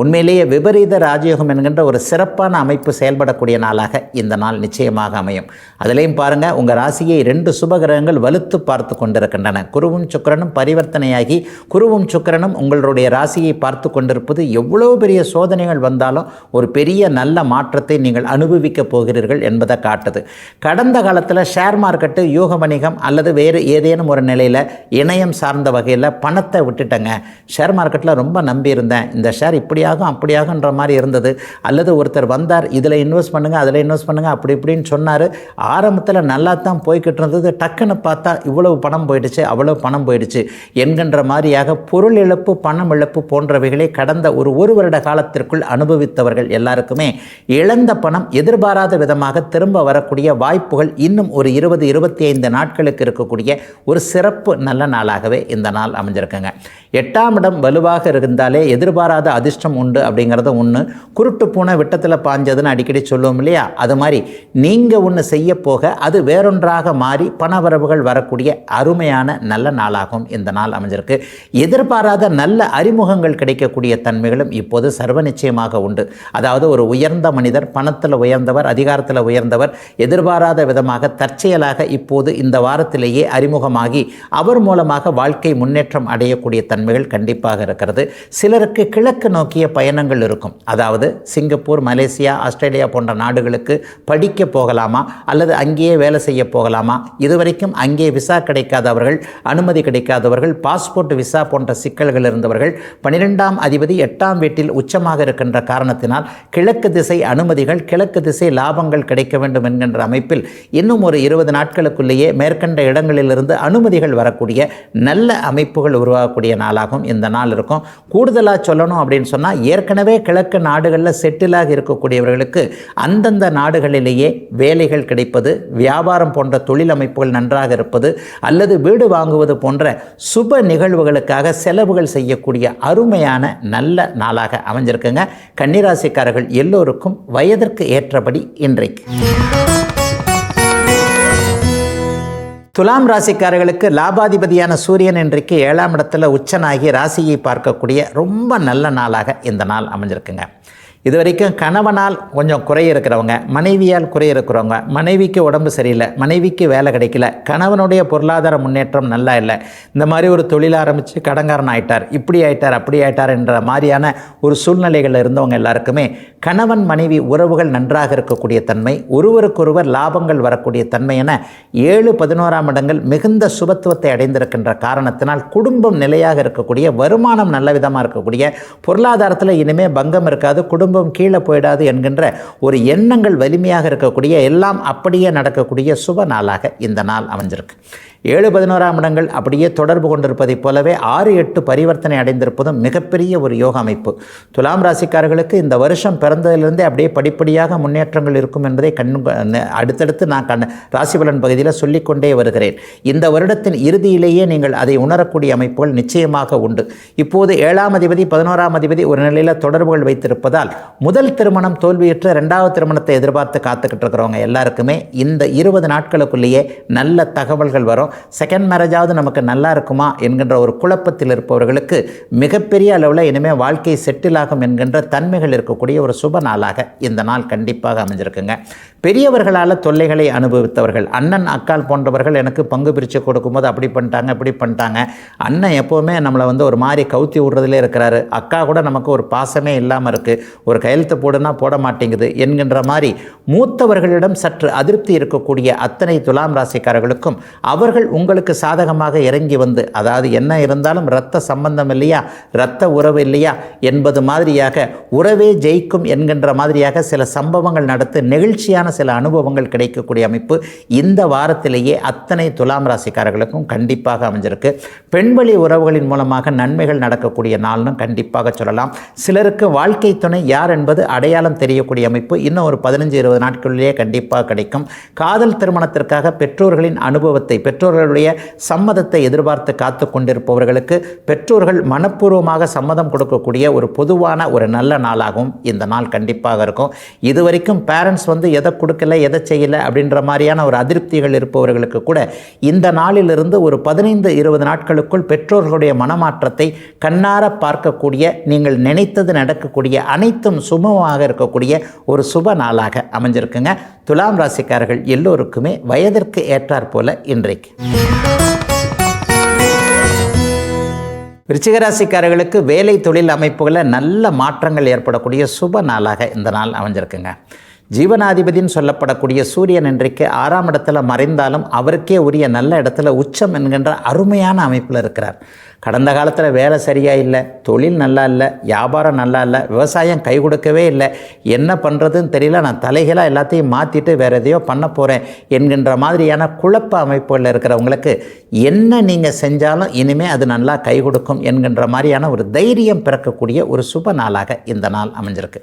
உண்மையிலேயே விபரீத ராஜயோகம் என்கின்ற ஒரு சிறப்பான அமைப்பு செயல்படக்கூடிய நாளாக இந்த நாள் நிச்சயமாக அமையும். அதிலையும் பாருங்கள், உங்கள் ராசியை 2 சுபகிரகங்கள் வலுத்து பார்த்து கொண்டிருக்கின்றன. குருவும் சுக்கிரனும் பரிவர்த்தனையாகி குருவும் சுக்கிரனும் உங்களுடைய ராசியை பார்த்து கொண்டிருப்பது எவ்வளோ பெரிய சோதனைகள் வந்தாலும் ஒரு பெரிய நல்ல மாற்றத்தை நீங்கள் அனுபவிக்கப் போகிறீர்கள் என்பதை காட்டுது. கடந்த காலத்தில் ஷேர் மார்க்கெட்டு, யூக வணிகம் அல்லது வேறு ஏதேனும் ஒரு நிலையில் இணையம் சார்ந்த வகையில் பணத்தை விட்டுட்டேங்க, ஷேர் மார்க்கெட்டில் ரொம்ப நம்பியிருந்தேன், இந்த ஷேர் இப்படி அப்படியாகன்ற மாதிரி இருந்தது, அல்லது ஒருத்தர் வந்தார், இதில் இன்வெஸ்ட் பண்ணுங்கள், அதில் இன்வெஸ்ட் பண்ணுங்கள், அப்படி இப்படின்னு சொன்னார், ஆரம்பத்தில் நல்லா தான் போய்கிட்டு இருந்தது, டக்குன்னு பார்த்தா இவ்வளவு பணம் போயிடுச்சு, அவ்வளவு பணம் போயிடுச்சு என்கின்ற மாதிரியாக பொருள் இழப்பு, பணம் இழப்பு போன்றவைகளை கடந்த ஒரு வருட காலத்திற்குள் அனுபவித்தவர்கள் எல்லாருக்குமே இழந்த பணம் எதிர்பாராத விதமாக திரும்ப வரக்கூடிய வாய்ப்புகள் இன்னும் ஒரு 20-25 நாட்களுக்கு இருக்கக்கூடிய ஒரு சிறப்பு நல்ல நாளாகவே இந்த நாள் அமைஞ்சிருக்குங்க. 8ஆம் இடம் வலுவாக இருந்தாலே எதிர்பாராத அதிர்ஷ்டம் உண்டு அப்படிங்கிறத ஒன்று. குருட்டு பூனை விட்டத்தில் பாஞ்சதுன்னு அடிக்கடி சொல்லுவோம் இல்லையா, அது மாதிரி நீங்கள் ஒன்று செய்ய போக அது வேறொன்றாக மாறி பணவரவுகள் வரக்கூடிய அருமையான நல்ல நாளாகவும் இந்த நாள் அமைஞ்சிருக்கு. எதிர்பாராத நல்ல அறிமுகங்கள் கிடைக்கக்கூடிய தன்மைகளும் இப்போது சர்வ நிச்சயமாக உண்டு. அதாவது ஒரு உயர்ந்த மனிதர், பணத்தில் உயர்ந்தவர், அதிகாரத்தில் உயர்ந்தவர், எதிர்பாராத விதமாக தற்செயலாக இப்போது இந்த வாரத்திலேயே அறிமுகமாகி அவர் மூலமாக வாழ்க்கை முன்னேற்றம் அடையக்கூடிய தன்மைகள் கண்டிப்பாக இருக்கிறது. சிலருக்கு கிழக்கு நோக்கிய பயணங்கள் இருக்கும். அதாவது சிங்கப்பூர், மலேசியா, ஆஸ்திரேலியா போன்ற நாடுகளுக்கு படிக்க போகலாமா அல்லது அங்கேயே வேலை செய்ய போகலாமா, இதுவரைக்கும் அங்கே விசா கிடைக்காதவர்கள், அனுமதி கிடைக்காதவர்கள், பாஸ்போர்ட் விசா போன்ற சிக்கல்கள் இருந்தவர்கள், 12ஆம் அதிபதி 8ஆம் வீட்டில் உச்சமாக இருக்கின்ற காரணத்தினால் கிழக்கு திசை அனுமதிகள், கிழக்கு திசை லாபங்கள் கிடைக்க வேண்டும் என்கின்ற அமைப்பில் இன்னும் ஒரு 20 நாட்களுக்குள்ளேயே மேற்கண்ட இடங்களிலிருந்து அனுமதிகள் வரக்கூடிய நல்ல அமைப்புகள் உருவாகக்கூடிய நாளாகவும் இந்த நாள் இருக்கும். கூடுதலாக சொல்லணும் அப்படின்னு சொன்னால், ஏற்கனவே கிழக்கு நாடுகளில் செட்டிலாக இருக்கக்கூடியவர்களுக்கு அந்தந்த நாடுகளிலேயே வேலைகள் கிடைப்பது, வியாபாரம் போன்ற தொழில் அமைப்புகள் நன்றாக இருப்பது, அல்லது வீடு வாங்குவது போன்ற சுப நிகழ்வுகளுக்காக செலவுகள் செய்யக்கூடிய அருமையான நல்ல நாளாக அமைஞ்சிருக்குங்க. கன்னிராசிக்காரர்கள் எல்லோருக்கும் வயதிற்கு ஏற்றபடி இன்றைக்கு. துலாம் ராசிக்காரர்களுக்கு லாபாதிபதியான சூரியன் இன்றைக்கு 7ஆம் இடத்துல உச்சனாகி ராசியை பார்க்கக்கூடிய ரொம்ப நல்ல நாளாக இந்த நாள் அமைஞ்சிருக்குங்க. இது வரைக்கும் கணவனால் கொஞ்சம் குறை இருக்கிறவங்க, மனைவியால் குறை இருக்கிறவங்க, மனைவிக்கு உடம்பு சரியில்லை, மனைவிக்கு வேலை கிடைக்கல, கணவனுடைய பொருளாதார முன்னேற்றம் நல்லா இல்லை, இந்த மாதிரி ஒரு தொழில் ஆரம்பித்து கடங்காரன் ஆயிட்டார், இப்படி ஆயிட்டார், அப்படி ஆயிட்டார் என்ற மாதிரியான ஒரு சூழ்நிலைகளில் இருந்தவங்க எல்லாருக்குமே கணவன் மனைவி உறவுகள் நன்றாக இருக்கக்கூடிய தன்மை, ஒருவருக்கொருவர் லாபங்கள் வரக்கூடிய தன்மை என 7-11ஆம் இடங்கள் மிகுந்த சுபத்துவத்தை அடைந்திருக்கின்ற காரணத்தினால் குடும்பம் நிலையாக இருக்கக்கூடிய, வருமானம் நல்ல விதமாக இருக்கக்கூடிய, பொருளாதாரத்தில் இனிமேல் பங்கம் இருக்காது, குடும்பம் கீழே போயிடாது என்கின்ற ஒரு எண்ணங்கள் வலிமையாக இருக்கக்கூடிய, எல்லாம் அப்படியே நடக்கக்கூடிய சுப நாளாக இந்த நாள் அமைஞ்சிருக்கு. 7-11ஆம் இடங்கள் அப்படியே தொடர்பு கொண்டிருப்பதைப் போலவே 6-8 பரிவர்த்தனை அடைந்திருப்பதும் மிகப்பெரிய ஒரு யோக அமைப்பு. துலாம் ராசிக்காரர்களுக்கு இந்த வருஷம் பிறந்ததிலிருந்தே அப்படியே படிப்படியாக முன்னேற்றங்கள் இருக்கும் என்பதை அடுத்தடுத்து நான் ராசிபலன் பகுதியில் சொல்லிக்கொண்டே வருகிறேன். இந்த வருடத்தின் இறுதியிலேயே நீங்கள் அதை உணரக்கூடிய அமைப்புகள் நிச்சயமாக உண்டு. இப்போது 7ஆம் அதிபதி 11ஆம் அதிபதி ஒரு நிலையில் தொடர்புகள் வைத்திருப்பதால் முதல் திருமணம் தோல்வியுற்ற 2வது திருமணத்தை எதிர்பார்த்து காத்துக்கிட்டு இருக்கிறவங்க எல்லாருக்குமே இந்த 20 நாட்களுக்குள்ளேயே நல்ல தகவல்கள் வரும். செகண்ட் மேரேஜாவது நமக்கு நல்லா இருக்குமா என்கின்ற ஒரு குழப்பத்தில் இருப்பவர்களுக்கு மிகப்பெரிய அளவில் இனிமேல் வாழ்க்கை செட்டில் ஆகும் என்கின்ற தன்மைகள் இருக்கக்கூடிய ஒரு சுப நாளாக இந்த நாள் கண்டிப்பாக அமைஞ்சிருக்குங்க. பெரியவர்களால் தொல்லைகளை அனுபவித்தவர்கள், அண்ணன் அக்கால் போன்றவர்கள் எனக்கு பங்கு பிரித்து கொடுக்கும்போது அப்படி பண்ணிட்டாங்க, இப்படி பண்ணிட்டாங்க, அண்ணன் எப்போவுமே நம்மளை ஒரு மாதிரி கவுத்தி விடுறதுலே இருக்கிறாரு, அக்கா கூட நமக்கு ஒரு பாசமே இல்லாமல் இருக்குது, ஒரு கையெழுத்து போடுனா போட மாட்டேங்குது என்கின்ற மாதிரி மூத்தவர்களிடம் சற்று அதிருப்தி இருக்கக்கூடிய அத்தனை துலாம் ராசிக்காரர்களுக்கும் அவர்கள் உங்களுக்கு சாதகமாக இறங்கி வந்து, அதாவது என்ன இருந்தாலும் இரத்த சம்பந்தம் இல்லையா, இரத்த உறவு இல்லையா என்பது மாதிரியாக உறவே ஜெயிக்கும் என்கின்ற மாதிரியாக சில சம்பவங்கள் நடத்து நெகிழ்ச்சியான சில அனுபவங்கள் கிடைக்கக்கூடிய அமைப்பு இந்த வாரத்திலேயே அத்தனை துலாம் ராசிக்காரர்களுக்கும் கண்டிப்பாக அமைஞ்சிருக்கு. பெண்வழி உறவுகளின் மூலமாக நன்மைகள் நடக்கக்கூடிய நாள்னு கண்டிப்பாக சொல்லலாம். சிலருக்கு வாழ்க்கை துணை யார் என்பது அடையாளம் தெரியக்கூடிய அமைப்பு இன்னும் ஒரு 15-20 நாட்களிலேயே கண்டிப்பாக கிடைக்கும். காதல் திருமணத்திற்காக பெற்றோர்களின் அனுபவத்தை, பெற்றோர்களுடைய சம்மதத்தை எதிர்பார்த்து காத்து கொண்டிருப்பவர்களுக்கு பெற்றோர்கள் மனப்பூர்வமாக சம்மதம் கொடுக்கக்கூடிய ஒரு பொதுவான ஒரு நல்ல நாளாகவும் இந்த நாள் கண்டிப்பாக இருக்கும். இதுவரைக்கும் பேரண்ட்ஸ் எதை கொடுக்கல, எதை செய்யலை அப்படின்ற மாதிரியான ஒரு அதிருப்திகள் இருப்பவர்களுக்கு கூட இந்த நாளிலிருந்து ஒரு 15-20 நாட்களுக்குள் பெற்றோர்களுடைய மனமாற்றத்தை கண்ணார பார்க்கக்கூடிய, நீங்கள் நினைத்தது நடக்கக்கூடிய, அனைத்தும் சுமமாக இருக்கக்கூடிய ஒரு சுப நாளாக அமைஞ்சிருக்குங்க. துலாம் ராசிக்காரர்கள் எல்லோருக்குமே வயதிற்கு ஏற்றாற் போல இன்றைக்கு. விருச்சிக ராசிக்காரர்களுக்கு வேலை தொழில் அமைப்புகளில் நல்ல மாற்றங்கள் ஏற்படக்கூடிய சுப நாளாக இந்த நாள் அமைஞ்சிருக்குங்க. ஜீவனாதிபதினு சொல்லப்படக்கூடிய சூரியன் இன்றைக்கு 6ஆம் இடத்துல மறைந்தாலும் அவருக்கே உரிய நல்ல இடத்துல உச்சம் என்கின்ற அருமையான அமைப்பில் இருக்கிறார். கடந்த காலத்தில் வேலை சரியாக இல்லை, தொழில் நல்லா இல்லை, வியாபாரம் நல்லா இல்லை, விவசாயம் கை கொடுக்கவே இல்லை, என்ன பண்ணுறதுன்னு தெரியல, நான் தலைகளாக எல்லாத்தையும் மாற்றிட்டு வேறு எதையோ பண்ண போகிறேன் என்கின்ற மாதிரியான குழப்ப அமைப்புகளில் இருக்கிறவங்களுக்கு என்ன நீங்கள் செஞ்சாலும் இனிமேல் அது நல்லா கை கொடுக்கும் என்கின்ற மாதிரியான ஒரு தைரியம் பிறக்கக்கூடிய ஒரு சுப நாளாக இந்த நாள் அமைஞ்சிருக்கு.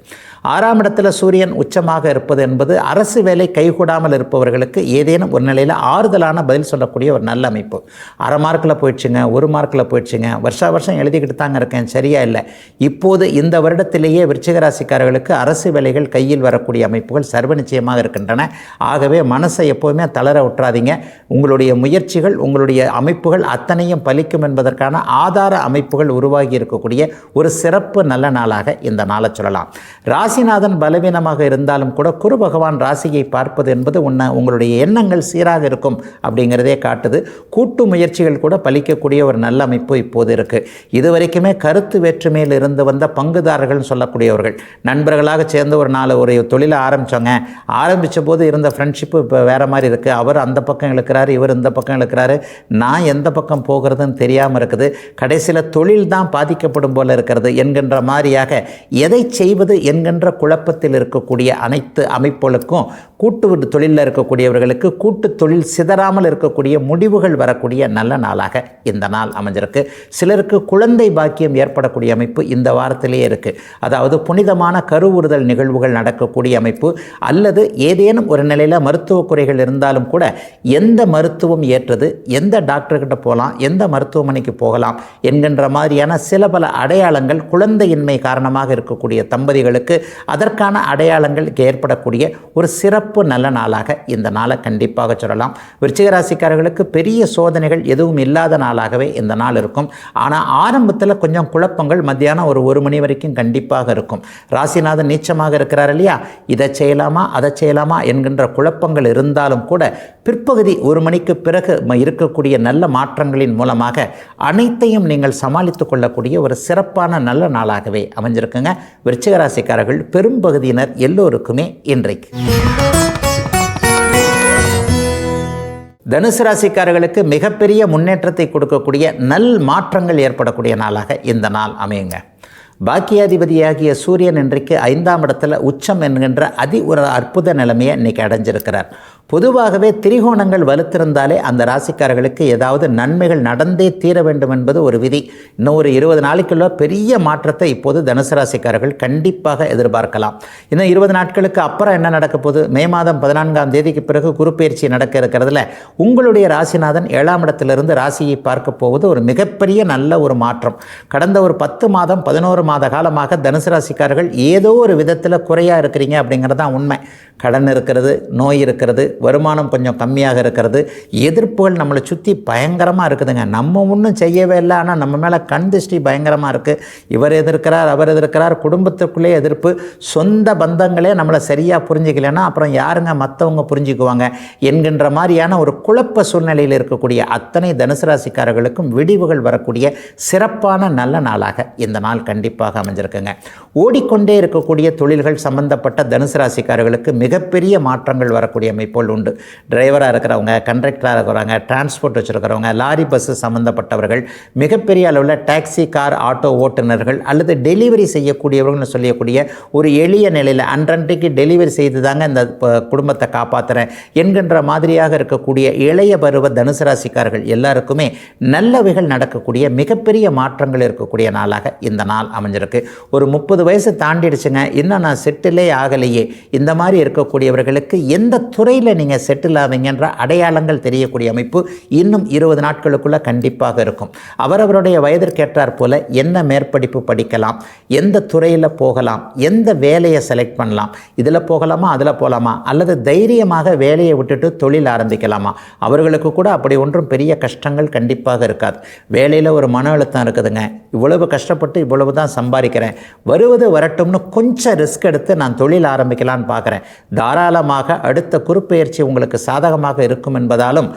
6ஆம் இடத்துல சூரியன் உச்சமாக இருப்பது என்பது அரசு வேலை கைகூடாமல் இருப்பவர்களுக்கு ஏதேனும் ஒரு நிலையில் ஆறுதலான பதில் சொல்லக்கூடிய ஒரு நல்ல அமைப்பு. 1/2 மார்க்கில் போயிடுச்சுங்க, 1 மார்க்கில் போயிடுச்சுங்க, வருஷம் எழுதிக்கிட்டு தாங்க இருக்கேன், சரியா இல்லை. இப்போது இந்த வருடத்திலேயே விருச்சிக ராசிக்காரர்களுக்கு அரசு வேலைகள் கையில் வரக்கூடிய அமைப்புகள் சர்வ நிச்சயமாக இருக்கின்றன. ஆகவே மனசை எப்போவுமே தளர விட்டுறாதீங்க. உங்களுடைய முயற்சிகள், உங்களுடைய அமைப்புகள் அத்தனையும் பலிக்கும் என்பதற்கான ஆதார அமைப்புகள் உருவாகி இருக்கக்கூடிய ஒரு சிறப்பு நல்ல நாளாக இந்த நாளை சொல்லலாம். ராசிநாதன் பலவீனமாக இருந்தாலும் கூட குரு பகவான் ராசியை பார்ப்பது என்பது உங்களுடைய எண்ணங்கள் சீராக இருக்கும் அப்படிங்கிறதே காட்டுது. கூட்டு முயற்சிகள் கூட பலிக்கக்கூடிய ஒரு நல்ல அமைப்பு இப்போது இருக்கு. இதுவரைக்குமே கருத்து வேற்றுமையில் இருந்து வந்த பங்குதாரர்கள் சொல்லக்கூடியவர்கள், நண்பர்களாக சேர்ந்து ஒரு தொழிலை ஆரம்பித்த போது இருந்த ஃப்ரெண்ட்ஷிப்பு இப்போ வேறு மாதிரி இருக்குது. அவர் அந்த பக்கம் இழுக்கிறாரு, இவர் இந்த பக்கம் இழுக்கிறாரு, நான் எந்த பக்கம் போகிறதுன்னு தெரியாமல் இருக்குது, கடைசியில் தொழில் தான் பாதிக்கப்படும் போல இருக்கிறது என்கின்ற மாதிரியாக எதை செய்வது என்கின்ற குழப்பத்தில் இருக்கக்கூடிய அனைத்து அமைப்புகளுக்கும் கூட்டு தொழிலில் இருக்கக்கூடியவர்களுக்கு கூட்டு தொழில் சிதறாமல் இருக்கக்கூடிய முடிவுகள் வரக்கூடிய நல்ல நாளாக இந்த நாள் அமைஞ்சிருக்கு. சிலருக்கு குழந்தை பாக்கியம் ஏற்படக்கூடிய அமைப்பு இந்த வாரத்திலேயே இருக்குது. அதாவது புனிதமான கருவுறுதல் நிகழ்வுகள் நடக்கக்கூடிய அமைப்பு, அல்லது ஏதேனும் ஒரு நிலையில் மருத்துவ குறைகள் இருந்தாலும் கூட எந்த மருத்துவம் ஏற்றது, எந்த டாக்டர்கிட்ட போகலாம், எந்த மருத்துவமனைக்கு போகலாம் என்கின்ற மாதிரியான சில பல அடையாளங்கள் குழந்தையின்மை காரணமாக இருக்கக்கூடிய தம்பதிகளுக்கு அதற்கான அடையாளங்கள் ஏற்படக்கூடிய ஒரு சிறப்பு நல்ல நாளாக இந்த நாளை கண்டிப்பாக சொல்லலாம். விருச்சிக ராசிக்காரர்களுக்கு பெரிய சோதனைகள் எதுவும் இல்லாத நாளாகவே இந்த நாள் இருக்கும். ஆனால் ஆரம்பத்தில் கொஞ்சம் குழப்பங்கள் மத்தியானம் ஒரு 1 மணி வரைக்கும் கண்டிப்பாக இருக்கும். ராசிநாதன் நீச்சமாக இருக்கிறார் இல்லையா, இதை செய்யலாமா அதை செய்யலாமா என்கின்ற குழப்பங்கள் இருந்தாலும் கூட பிற்பகுதி 1 மணிக்கு பிறகு இருக்கக்கூடிய நல்ல மாற்றங்களின் மூலமாக அனைத்தையும் நீங்கள் சமாளித்து கொள்ளக்கூடிய ஒரு சிறப்பான நல்ல நாளாகவே அமைஞ்சிருக்குங்க. விருச்சிக ராசிக்காரர்கள் பெரும்பகுதியினர் எல்லோருக்குமே இன்றைக்கு. தனுசு ராசிக்காரர்களுக்கு மிகப்பெரிய முன்னேற்றத்தை கொடுக்கக்கூடிய நல் மாற்றங்கள் ஏற்படக்கூடிய நாளாக இந்த நாள் அமையுங்க. பாக்கியாதிபதியாகிய சூரியன் இன்றைக்கு 5ஆம் இடத்துல உச்சம் என்கின்ற ஒரு அற்புத நிலைமையை இன்றைக்கி அடைஞ்சிருக்கிறார். பொதுவாகவே திரிகோணங்கள் வலுத்திருந்தாலே அந்த ராசிக்காரர்களுக்கு ஏதாவது நன்மைகள் நடந்தே தீர வேண்டும் என்பது ஒரு விதி. இன்னும் ஒரு 20 நாளைக்குள்ள பெரிய மாற்றத்தை இப்போது தனுசு ராசிக்காரர்கள் கண்டிப்பாக எதிர்பார்க்கலாம். இன்னும் 20 நாட்களுக்கு அப்புறம் என்ன நடக்க போகுது, மே மாதம் 14ஆம் தேதிக்கு பிறகு குருப்பெயர்ச்சி நடக்க இருக்கிறதுல உங்களுடைய ராசிநாதன் 7ஆம் இடத்திலிருந்து ராசியை பார்க்க போவது ஒரு மிகப்பெரிய நல்ல ஒரு மாற்றம். கடந்த ஒரு 10 மாதம் 11 மாத காலமாக தனுசு ராசிக்காரர்கள் ஏதோ ஒரு விதத்தில் குறையாக இருக்கிறீங்க அப்படிங்கிறது தான் உண்மை. கடன் இருக்கிறது, நோய் இருக்கிறது, வருமானம் கொஞ்சம் கம்மியாக இருக்கிறது, எதிர்ப்புகள் நம்மளை சுற்றி பயங்கரமாக இருக்குதுங்க. நம்ம ஒன்றும் செய்யவே இல்லை, ஆனால் நம்ம மேலே கண் திருஷ்டி பயங்கரமாக இருக்குது. இவர் எதிர்க்கிறார், அவர் எதிர்க்கிறார், குடும்பத்துக்குள்ளே எதிர்ப்பு, சொந்த பந்தங்களே நம்மளை சரியாக புரிஞ்சிக்கலைன்னா அப்புறம் யாருங்க மற்றவங்க புரிஞ்சுக்குவாங்க என்கின்ற மாதிரியான ஒரு குழப்ப சூழ்நிலையில் இருக்கக்கூடிய அத்தனை தனுசு ராசிக்காரர்களுக்கும் விடிவுகள் வரக்கூடிய சிறப்பான நல்ல நாளாக இந்த நாள் கண்டிப்பாக அமைஞ்சிருக்குங்க. ஓடிக்கொண்டே இருக்கக்கூடிய தொழில்கள் சம்பந்தப்பட்ட தனுசு ராசிக்காரர்களுக்கு மிகப்பெரிய மாற்றங்கள் வரக்கூடிய அமைப்புகள் உண்டு. டிரைவராக இருக்கிறவங்க, கண்டக்டராக இருக்கிறவங்க, டிரான்ஸ்போர்ட் வச்சுருக்கிறவங்க, லாரி பஸ்ஸு சம்மந்தப்பட்டவர்கள், மிகப்பெரிய அளவில் டாக்ஸி கார் ஆட்டோ ஓட்டுநர்கள் அல்லது டெலிவரி செய்யக்கூடியவர்கள்னு சொல்லக்கூடிய ஒரு எளிய நிலையில் அன்றன்றைக்கு டெலிவரி செய்து தாங்க இந்த குடும்பத்தை காப்பாற்றுறேன் என்கின்ற மாதிரியாக இருக்கக்கூடிய இளைய பருவ தனுசு ராசிக்காரர்கள் எல்லாருக்குமே நல்லவைகள் நடக்கக்கூடிய மிகப்பெரிய மாற்றங்கள் இருக்கக்கூடிய நாளாக இந்த நாள் அமைஞ்சிருக்கு. ஒரு 30 வயசு தாண்டிடுச்சுங்க, இன்னும் நான் செட்டிலே ஆகலையே, இந்த மாதிரி இருக்கக்கூடியவர்களுக்கு எந்த துறையில் வேலையில் நீங்கள் செட்டில் ஆவீங்கன்ற அடையாளங்கள் தெரியக்கூடிய அமைப்பு இன்னும் 20 நாட்களுக்குள்ளே கண்டிப்பாக இருக்கும். அவரவருடைய வயதிற்கேற்றார் போல என்ன மேற்படிப்பு படிக்கலாம், எந்த துறையில் போகலாம், எந்த வேலையை செலக்ட் பண்ணலாம், இதில் போகலாமா அதில் போகலாமா, அல்லது தைரியமாக வேலையை விட்டுட்டு தொழில் ஆரம்பிக்கலாமா, அவர்களுக்கு கூட அப்படி ஒன்றும் பெரிய கஷ்டங்கள் கண்டிப்பாக இருக்காது. வேலையில் ஒரு மன அழுத்தம் இருக்குதுங்க, இவ்வளவு கஷ்டப்பட்டு இவ்வளவு தான் சம்பாதிக்கிறேன், வருவது வரட்டும்னு கொஞ்சம் ரிஸ்க் எடுத்து நான் தொழில் ஆரம்பிக்கலான்னு பார்க்குறேன், தாராளமாக அடுத்த குறுப்பெயர்ச்சி உங்களுக்கு சாதகமாக இருக்கும் என்பதாலும்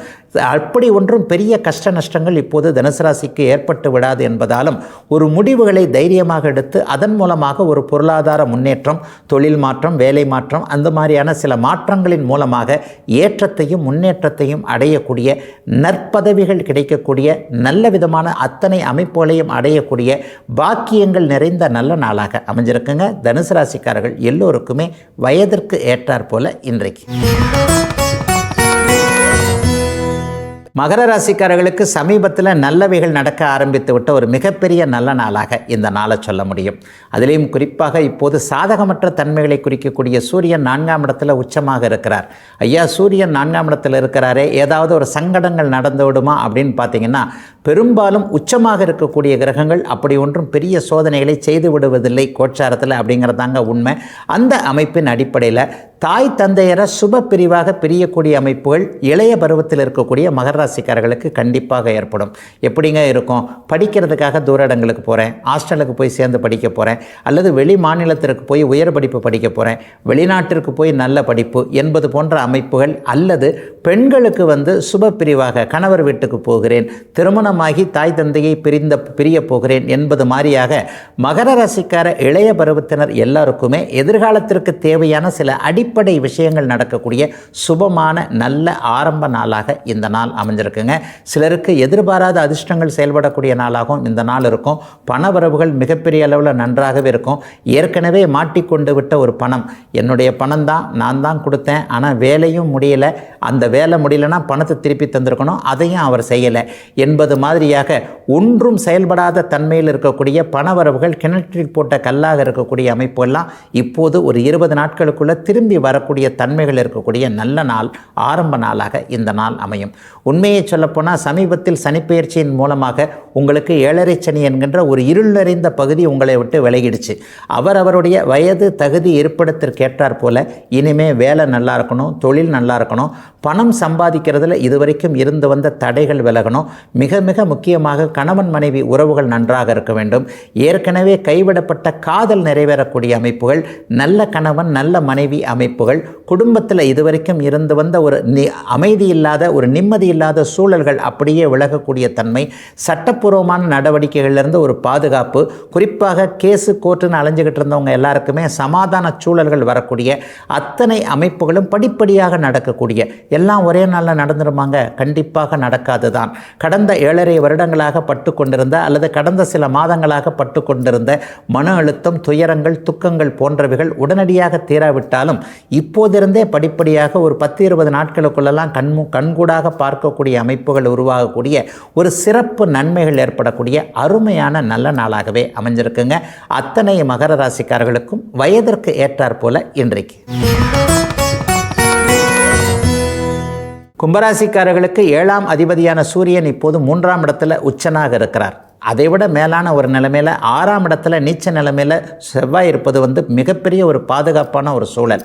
அப்படி ஒன்றும் பெரிய கஷ்ட நஷ்டங்கள் இப்போது தனுசு ராசிக்கு ஏற்பட்டு விடாது என்பதாலும் ஒரு முடிவுகளை தைரியமாக எடுத்து அதன் மூலமாக ஒரு பொருளாதார முன்னேற்றம், தொழில் மாற்றம், வேலை மாற்றம், அந்த மாதிரியான சில மாற்றங்களின் மூலமாக ஏற்றத்தையும் முன்னேற்றத்தையும் அடையக்கூடிய, நற்பதவிகள் கிடைக்கக்கூடிய, நல்ல விதமான அத்தனை அமைப்புகளையும் அடையக்கூடிய பாக்கியங்கள் நிறைந்த நல்ல நாளாக அமைஞ்சிருக்குங்க. தனுசு ராசிக்காரர்கள் எல்லோருக்குமே வயதிற்கு ஏற்றாற் போல இன்றைக்கு. மகர ராசிக்காரர்களுக்கு சமீபத்தில் நல்லவைகள் நடக்க ஆரம்பித்து விட்ட ஒரு மிகப்பெரிய நல்ல நாளாக இந்த நாளை சொல்ல முடியும். அதிலேயும் குறிப்பாக இப்போது சாதகமற்ற தன்மைகளை குறிக்கக்கூடிய சூரியன் 4ஆம் இடத்துல உச்சமாக இருக்கிறார். ஐயா, சூரியன் 4ஆம் இடத்துல இருக்கிறாரே, ஏதாவது ஒரு சங்கடங்கள் நடந்து விடுமா அப்படின்னு பார்த்தீங்கன்னா, பெரும்பாலும் உச்சமாக இருக்கக்கூடிய கிரகங்கள் அப்படி ஒன்றும் பெரிய சோதனைகளை செய்து விடுவதில்லை கோச்சாரத்தில், அப்படிங்கிறதாங்க உண்மை. அந்த அமைப்பின் அடிப்படையில் தாய் தந்தையரை சுப பிரிவாக பிரியக்கூடிய அமைப்புகள் இளைய பருவத்தில் இருக்கக்கூடிய மகர ராசிக்காரர்களுக்கு கண்டிப்பாக ஏற்படும். எப்படிங்க இருக்கும்? படிக்கிறதுக்காக தூர இடங்களுக்கு போகிறேன், ஹாஸ்டலுக்கு போய் சேர்ந்து படிக்க போகிறேன், அல்லது வெளி மாநிலத்திற்கு போய் உயர் படிப்பு படிக்க போகிறேன், வெளிநாட்டிற்கு போய் நல்ல படிப்பு என்பது போன்ற அமைப்புகள், அல்லது பெண்களுக்கு சுப பிரிவாக கணவர் வீட்டுக்கு போகிறேன், திருமணமாகி தாய் தந்தையை பிரிய போகிறேன் என்பது மாதிரியாக மகர ராசிக்கார இளைய பருவத்தினர் எல்லாருக்குமே எதிர்காலத்திற்கு தேவையான சில அடிப்படை விஷயங்கள் நடக்கக்கூடிய சுபமான நல்ல ஆரம்ப நாளாக இந்த நாள் அமைஞ்சிருக்குங்க. சிலருக்கு எதிர்பாராத அதிர்ஷ்டங்கள் செயல்படக்கூடிய நாளாகவும் இந்த நாள் இருக்கும். பணவரவுகள் மிகப்பெரிய அளவில் நன்றாகவே இருக்கும். ஏற்கனவே மாட்டிக்கொண்டு விட்ட ஒரு பணம், என்னுடைய பணம் தான், நான் தான் கொடுத்தேன், ஆனால் வேலையும் முடியலை, அந்த வேலை முடியலைன்னா பணத்தை திருப்பி தந்திருக்கணும், அதையும் அவர் செய்யலை என்பது மாதிரியாக ஒன்றும் செயல்படாத தன்மையில் இருக்கக்கூடிய பணவரவுகள் கிணற்றில் போட்ட கல்லாக இருக்கக்கூடிய அமைப்புகள்லாம் இப்போது ஒரு 20 நாட்களுக்குள்ளே திரும்பி வரக்கூடிய தன்மைகள் இருக்கக்கூடிய நல்ல நாள், ஆரம்ப நாளாக இந்த நாள் அமையும். உண்மையை சொல்லப்போனால் சமீபத்தில் சனிப்பெயர்ச்சியின் மூலமாக உங்களுக்கு 7.5 சனி என்கின்ற ஒரு இருள் நிறைந்த பகுதி உங்களை விட்டு விலகிடுச்சு. அவருடைய வயது தகுதி இருப்பிடத்திற்கேற்றார் போல இனிமே வேலை நல்லா இருக்கணும், தொழில் நல்லா இருக்கணும், பணம் சம்பாதிக்கிறதுல இதுவரைக்கும் இருந்து வந்த தடைகள் விலகணும். மிக மிக முக்கியமாக கணவன் மனைவி உறவுகள் நன்றாக இருக்க வேண்டும். ஏற்கனவே கைவிடப்பட்ட காதல் நிறைவேறக்கூடிய அமைப்புகள், நல்ல கணவன் நல்ல மனைவி அமைப்புகள், குடும்பத்தில் இதுவரைக்கும் இருந்து வந்த ஒரு அமைதி இல்லாத, ஒரு நிம்மதி இல்லாத சூழல்கள் அப்படியே விலகக்கூடிய தன்மை, சட்டப்பூர்வமான நடவடிக்கைகளிலிருந்து ஒரு பாதுகாப்பு, குறிப்பாக கேஸு கோர்ட்டுன்னு அலைஞ்சிக்கிட்டு இருந்தவங்க எல்லாருக்குமே சமாதான சூழல்கள் வரக்கூடிய அத்தனை அமைப்புகளும் படிப்படியாக நடக்கக்கூடிய, எல்லாம் ஒரே நாளில் நடந்துருமாங்க? கண்டிப்பாக நடக்காது தான். கடந்த 7.5 வருடங்களாக பட்டு கொண்டிருந்த அல்லது கடந்த சில மாதங்களாக பட்டு கொண்டிருந்த மன அழுத்தம், துயரங்கள், துக்கங்கள் போன்றவைகள் உடனடியாக தீராவிட்டாலும் இப்போதிருந்தே படிப்படியாக ஒரு 10-20 நாட்களுக்குள்ளெல்லாம் கண்கூடாக பார்க்கக்கூடிய அமைப்புகள் உருவாகக்கூடிய ஒரு சிறப்பு நன்மைகள் ஏற்படக்கூடிய அருமையான நல்ல நாளாகவே அமைஞ்சிருக்குங்க. அத்தனை மகர ராசிக்காரர்களுக்கும் வயதிற்கு ஏற்றாற் போல இன்றைக்கு. கும்பராசிக்காரர்களுக்கு 7ஆம் அதிபதியான சூரியன் இப்போது 3ஆம் இடத்துல உச்சனாக இருக்கிறார். அதைவிட மேலான ஒரு நிலைமையில் 6ஆம் இடத்துல நீச்ச நிலைமையில் செவ்வாய் இருப்பது மிகப்பெரிய ஒரு பாதுகாப்பான ஒரு சூழல்.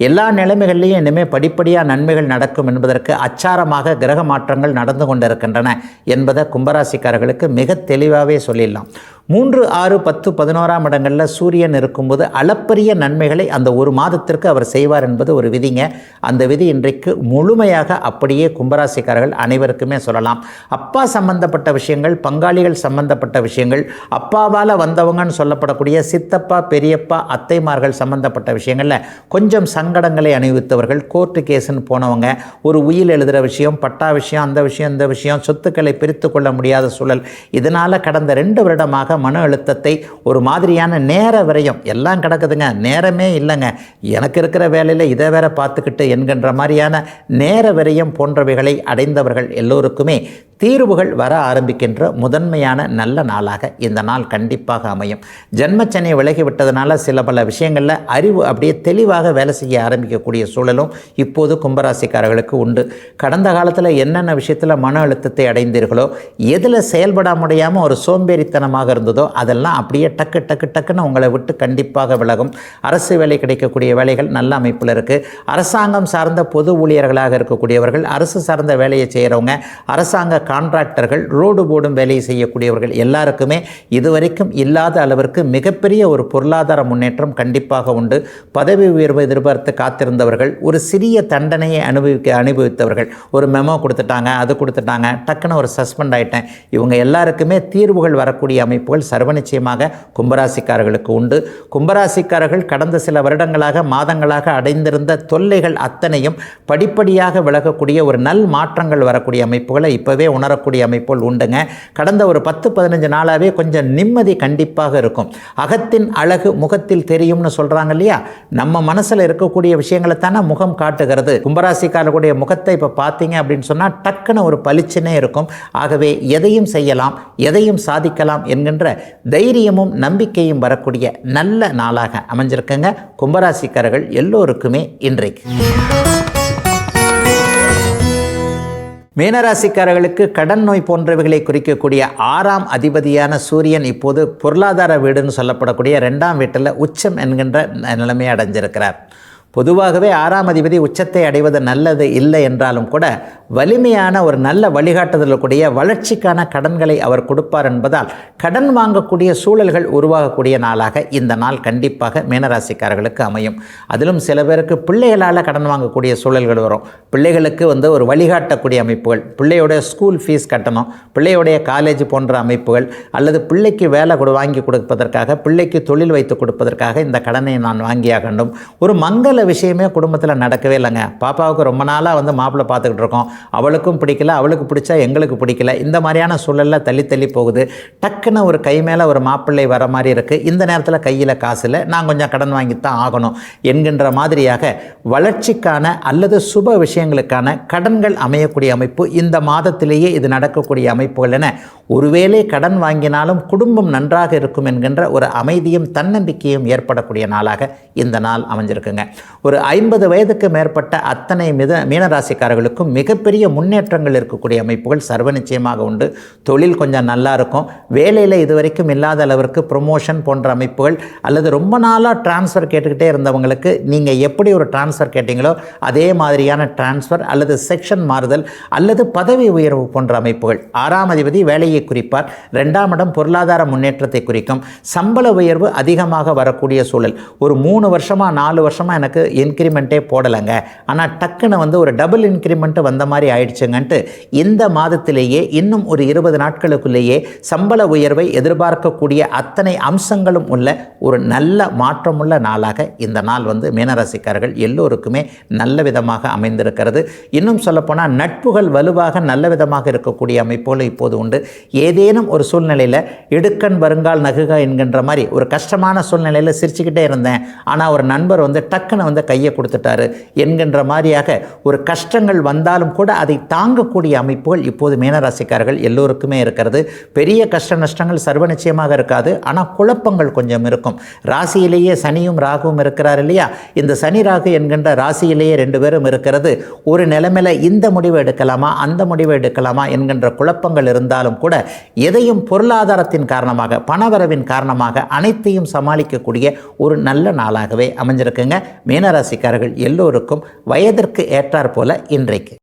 எல்லா நிலைமைகள்லையும் இனிமேல் படிப்படியாக நன்மைகள் நடக்கும் என்பதற்கு அச்சாரமாக கிரக மாற்றங்கள் நடந்து கொண்டிருக்கின்றன என்பதை கும்பராசிக்காரர்களுக்கு மிக தெளிவாகவே சொல்லிடலாம். 3, 6, 10, 11ஆம் இடங்களில் சூரியன் இருக்கும்போது அளப்பரிய நன்மைகளை அந்த ஒரு மாதத்திற்கு அவர் செய்வார் என்பது ஒரு விதிங்க. அந்த விதி இன்றைக்கு முழுமையாக அப்படியே கும்பராசிக்காரர்கள் அனைவருக்குமே சொல்லலாம். அப்பா சம்பந்தப்பட்ட விஷயங்கள், பங்காளிகள் சம்பந்தப்பட்ட விஷயங்கள், அப்பாவால் வந்தவங்கன்னு சொல்லப்படக்கூடிய சித்தப்பா, பெரியப்பா, அத்தைமார்கள் சம்பந்தப்பட்ட விஷயங்களில் கொஞ்சம் சங்கடங்களை அனுபவித்தவர்கள், கோர்ட்டு கேஸுன்னு போனவங்க, ஒரு உயில் எழுதுகிற விஷயம், பட்டா விஷயம், அந்த விஷயம், இந்த விஷயம், சொத்துக்களை பிரித்து கொள்ள முடியாத சூழல், இதனால் கடந்த 2 வருடமாக மன அழுத்தத்தை, ஒரு மாதிரியான நேர விரயம், எல்லாம் கிடக்குதுங்க, நேரமே இல்லைங்க, எனக்கு இருக்கிற வேலையில் இதை வேற பார்த்துக்கிட்டு என்கின்ற மாதிரியான நேர விரயம் போன்றவைகளை அடைந்தவர்கள் எல்லோருக்குமே தீர்வுகள் வர ஆரம்பிக்கின்ற முதன்மையான நல்ல நாளாக இந்த நாள் கண்டிப்பாக அமையும். ஜென்மச்சனி விலகிவிட்டதுனால சில பல விஷயங்களில் அறிவு அப்படியே தெளிவாக வேலை செய்ய ஆரம்பிக்கக்கூடிய சூழலும் இப்போது கும்பராசிக்காரர்களுக்கு உண்டு. கடந்த காலத்தில் என்னென்ன விஷயத்தில் மன அழுத்தத்தை அடைந்தீர்களோ, எதில் செயல்பட முடியாமல் ஒரு சோம்பேறித்தனமாக இருந்ததோ அதெல்லாம் அப்படியே டக்கு டக்கு டக்குன்னு உங்களை விட்டு கண்டிப்பாக விலகும். அரசு வேலை கிடைக்கக்கூடிய வேலைகள் நல்ல அமைப்பில் இருக்குது. அரசாங்கம் சார்ந்த பொது ஊழியர்களாக இருக்கக்கூடியவர்கள், அரசு சார்ந்த வேலையை செய்கிறவங்க, அரசாங்க கான்ட்ராக்டர்கள், ரோடு போடும் வேலையை செய்யக்கூடியவர்கள் எல்லாருக்குமே இதுவரைக்கும் இல்லாத அளவிற்கு மிகப்பெரிய ஒரு பொருளாதார முன்னேற்றம் கண்டிப்பாக உண்டு. பதவி உயர்வு எதிர்பார்த்து காத்திருந்தவர்கள், ஒரு சிறிய தண்டனையை அனுபவித்தவர்கள், ஒரு மெமோ கொடுத்துட்டாங்க, அது கொடுத்துட்டாங்க, டக்குன்னு ஒரு சஸ்பெண்ட் ஆகிட்டேன், இவங்க எல்லாருக்குமே தீர்வுகள் வரக்கூடிய அமைப்புகள் சர்வநிச்சயமாக கும்பராசிக்காரர்களுக்கு உண்டு. கும்பராசிக்காரர்கள் கடந்த சில வருடங்களாக மாதங்களாக அடைந்திருந்த தொல்லைகள் அத்தனையும் படிப்படியாக விலகக்கூடிய ஒரு நல் மாற்றங்கள் வரக்கூடிய அமைப்புகளை இப்போவே உணரக்கூடிய அமைப்புகள் உண்டுங்க. கடந்த ஒரு 10-15 நாளாகவே கொஞ்சம் நிம்மதி கண்டிப்பாக இருக்கும். அகத்தின் அழகு முகத்தில் தெரியும்னு சொல்கிறாங்க இல்லையா, நம்ம மனசில் இருக்கக்கூடிய விஷயங்களை தானே முகம் காட்டுகிறது. கும்பராசிக்காரர்களுடைய முகத்தை இப்போ பார்த்தீங்க அப்படின்னு சொன்னால் டக்குன்னு ஒரு பளிச்சுனே இருக்கும். ஆகவே எதையும் செய்யலாம், எதையும் சாதிக்கலாம் என்கின்ற தைரியமும் நம்பிக்கையும் வரக்கூடிய நல்ல நாளாக அமைஞ்சிருக்குங்க கும்பராசிக்காரர்கள் எல்லோருக்குமே இன்றைக்கு. மீனராசிக்காரர்களுக்கு கடன் நோய் போன்றவைகளை குறிக்கக்கூடிய 6ஆம் அதிபதியான சூரியன் இப்போது பொருளாதார வீடுன்னு சொல்லப்படக்கூடிய 2ஆம் வீட்டில் உச்சம் என்கின்ற நிலைமையை அடைஞ்சிருக்கிறார். பொதுவாகவே 6ஆம் அதிபதி உச்சத்தை அடைவது நல்லது இல்லை என்றாலும் கூட வலிமையான ஒரு நல்ல வழிகாட்டுதலுடைய வளர்ச்சிக்கான கடன்களை அவர் கொடுப்பார் என்பதால் கடன் வாங்கக்கூடிய சூழல்கள் உருவாகக்கூடிய நாளாக இந்த நாள் கண்டிப்பாக மீனராசிக்காரர்களுக்கு அமையும். அதிலும் சில பேருக்கு பிள்ளைகளால் கடன் வாங்கக்கூடிய சூழல்கள் வரும். பிள்ளைகளுக்கு ஒரு வழிகாட்டக்கூடிய அமைப்புகள், பிள்ளையோடைய ஸ்கூல் ஃபீஸ் கட்டணும், பிள்ளையோடைய காலேஜ் போன்ற அமைப்புகள், அல்லது பிள்ளைக்கு வேலை வாங்கி கொடுப்பதற்காக, பிள்ளைக்கு தொழில் வைத்து கொடுப்பதற்காக இந்த கடனை நான் வாங்கியாக வேண்டும். ஒரு மங்கள விஷயமே குடும்பத்தில் நடக்கவே இல்லைங்க. பாப்பாவுக்கு ரொம்ப நாளாக மாப்பிள்ளை பார்த்துக்கிட்டு இருக்கோம், அவளுக்கும் பிடிக்கல, அவளுக்கு பிடிச்சா எங்களுக்கு பிடிக்கல, இந்த மாதிரியான சூழலில் தள்ளி தள்ளி போகுது. டக்குன்னு ஒரு கை மேலே ஒரு மாப்பிள்ளை வர மாதிரி இருக்குது, இந்த நேரத்தில் கையில் காசு இல்லை, நான் கொஞ்சம் கடன் வாங்கித்தான் ஆகணும் என்கின்ற மாதிரியாக வளர்ச்சிக்கான அல்லது சுப விஷயங்களுக்கான கடன்கள் அமையக்கூடிய அமைப்பு இந்த மாதத்திலேயே இது நடக்கக்கூடிய அமைப்புகள் என ஒருவேளை கடன் வாங்கினாலும் குடும்பம் நன்றாக இருக்கும் என்கின்ற ஒரு அமைதியும் தன்னம்பிக்கையும் ஏற்படக்கூடிய நாளாக இந்த நாள் அமைஞ்சிருக்குங்க. ஒரு 50 வயதுக்கு மேற்பட்ட அத்தனை மீனராசிக்காரர்களுக்கும் மிகப்பெரிய முன்னேற்றங்கள் இருக்கக்கூடிய அமைப்புகள் சர்வ நிச்சயமாக உண்டு. தொழில் கொஞ்சம் நல்லா இருக்கும். வேலையில் இதுவரைக்கும் இல்லாத அளவிற்கு ப்ரொமோஷன் போன்ற அமைப்புகள், அல்லது ரொம்ப நாளாக டிரான்ஸ்ஃபர் கேட்டுக்கிட்டே இருந்தவங்களுக்கு நீங்கள் எப்படி ஒரு டிரான்ஸ்ஃபர் கேட்டீங்களோ அதே மாதிரியான டிரான்ஸ்ஃபர் அல்லது செக்ஷன் மாறுதல் அல்லது பதவி உயர்வு போன்ற அமைப்புகள். 6ஆம் அதிபதி வேலையை குறிப்பார், 2ஆம் இடம் பொருளாதார முன்னேற்றத்தை குறிக்கும். சம்பள உயர்வு அதிகமாக வரக்கூடிய சூழல். ஒரு 3 வருஷமாக 4 வருஷமாக எனக்கு இன்க்ரிமெண்ட்டே போடலைங்க, ஆனால் டக்குன்னு ஒரு டபுள் இன்க்ரிமெண்ட் வந்த மாதிரி ஆயிடுச்சுங்கன்ட்டு இந்த மாதத்திலேயே இன்னும் ஒரு 20 நாட்களுக்குள்ளேயே சம்பள உயர்வை எதிர்பார்க்கக்கூடிய அத்தனை அம்சங்களும் உள்ள ஒரு நல்ல மாற்றமுள்ள நாளாக இந்த நாள் மீனராசிக்காரர்கள் எல்லோருக்குமே நல்ல விதமாக அமைந்திருக்கிறது. இன்னும் சொல்லப்போனால் நட்புகள் வலுவாக நல்ல விதமாக இருக்கக்கூடிய அமைப்போல் இப்போது உண்டு. ஏதேனும் ஒரு சூழ்நிலையில் இடுக்கண் வருங்கால் நகுக என்கின்ற மாதிரி ஒரு கஷ்டமான சூழ்நிலையில் சிரிச்சுக்கிட்டே இருந்தேன், ஆனால் ஒரு நண்பர் டக்குன்னு கையை கொடுத்துட்டாரு என்கின்ற மாதிரியாக ஒரு கஷ்டங்கள் வந்தாலும் கூட அதை தாங்கக்கூடிய அமைப்புகள் இப்போது மீனராசிக்காரர்கள் எல்லோருக்குமே இருக்கிறது. பெரிய கஷ்ட நஷ்டங்கள் சர்வ நிச்சயமாக இருக்காது, ஆனால் குழப்பங்கள் கொஞ்சம் இருக்கும். ராசியிலேயே சனியும் ராகுவும் இருக்கிறார் இல்லையா, இந்த சனி ராகு என்கின்ற ராசியிலேயே 2 பேரும் இருக்கிறது. ஒரு நிலைமையில் இந்த முடிவை எடுக்கலாமா அந்த முடிவை எடுக்கலாமா என்கின்ற குழப்பங்கள் இருந்தாலும் கூட எதையும் பொருளாதாரத்தின் காரணமாக, பணவரவின் காரணமாக அனைத்தையும் சமாளிக்கக்கூடிய ஒரு நல்ல நாளாகவே அமைஞ்சிருக்குங்க. மீனராசிக்காரர்கள் எல்லோருக்கும் வயதிற்கு ஏற்றாற் போல இன்றைக்கு.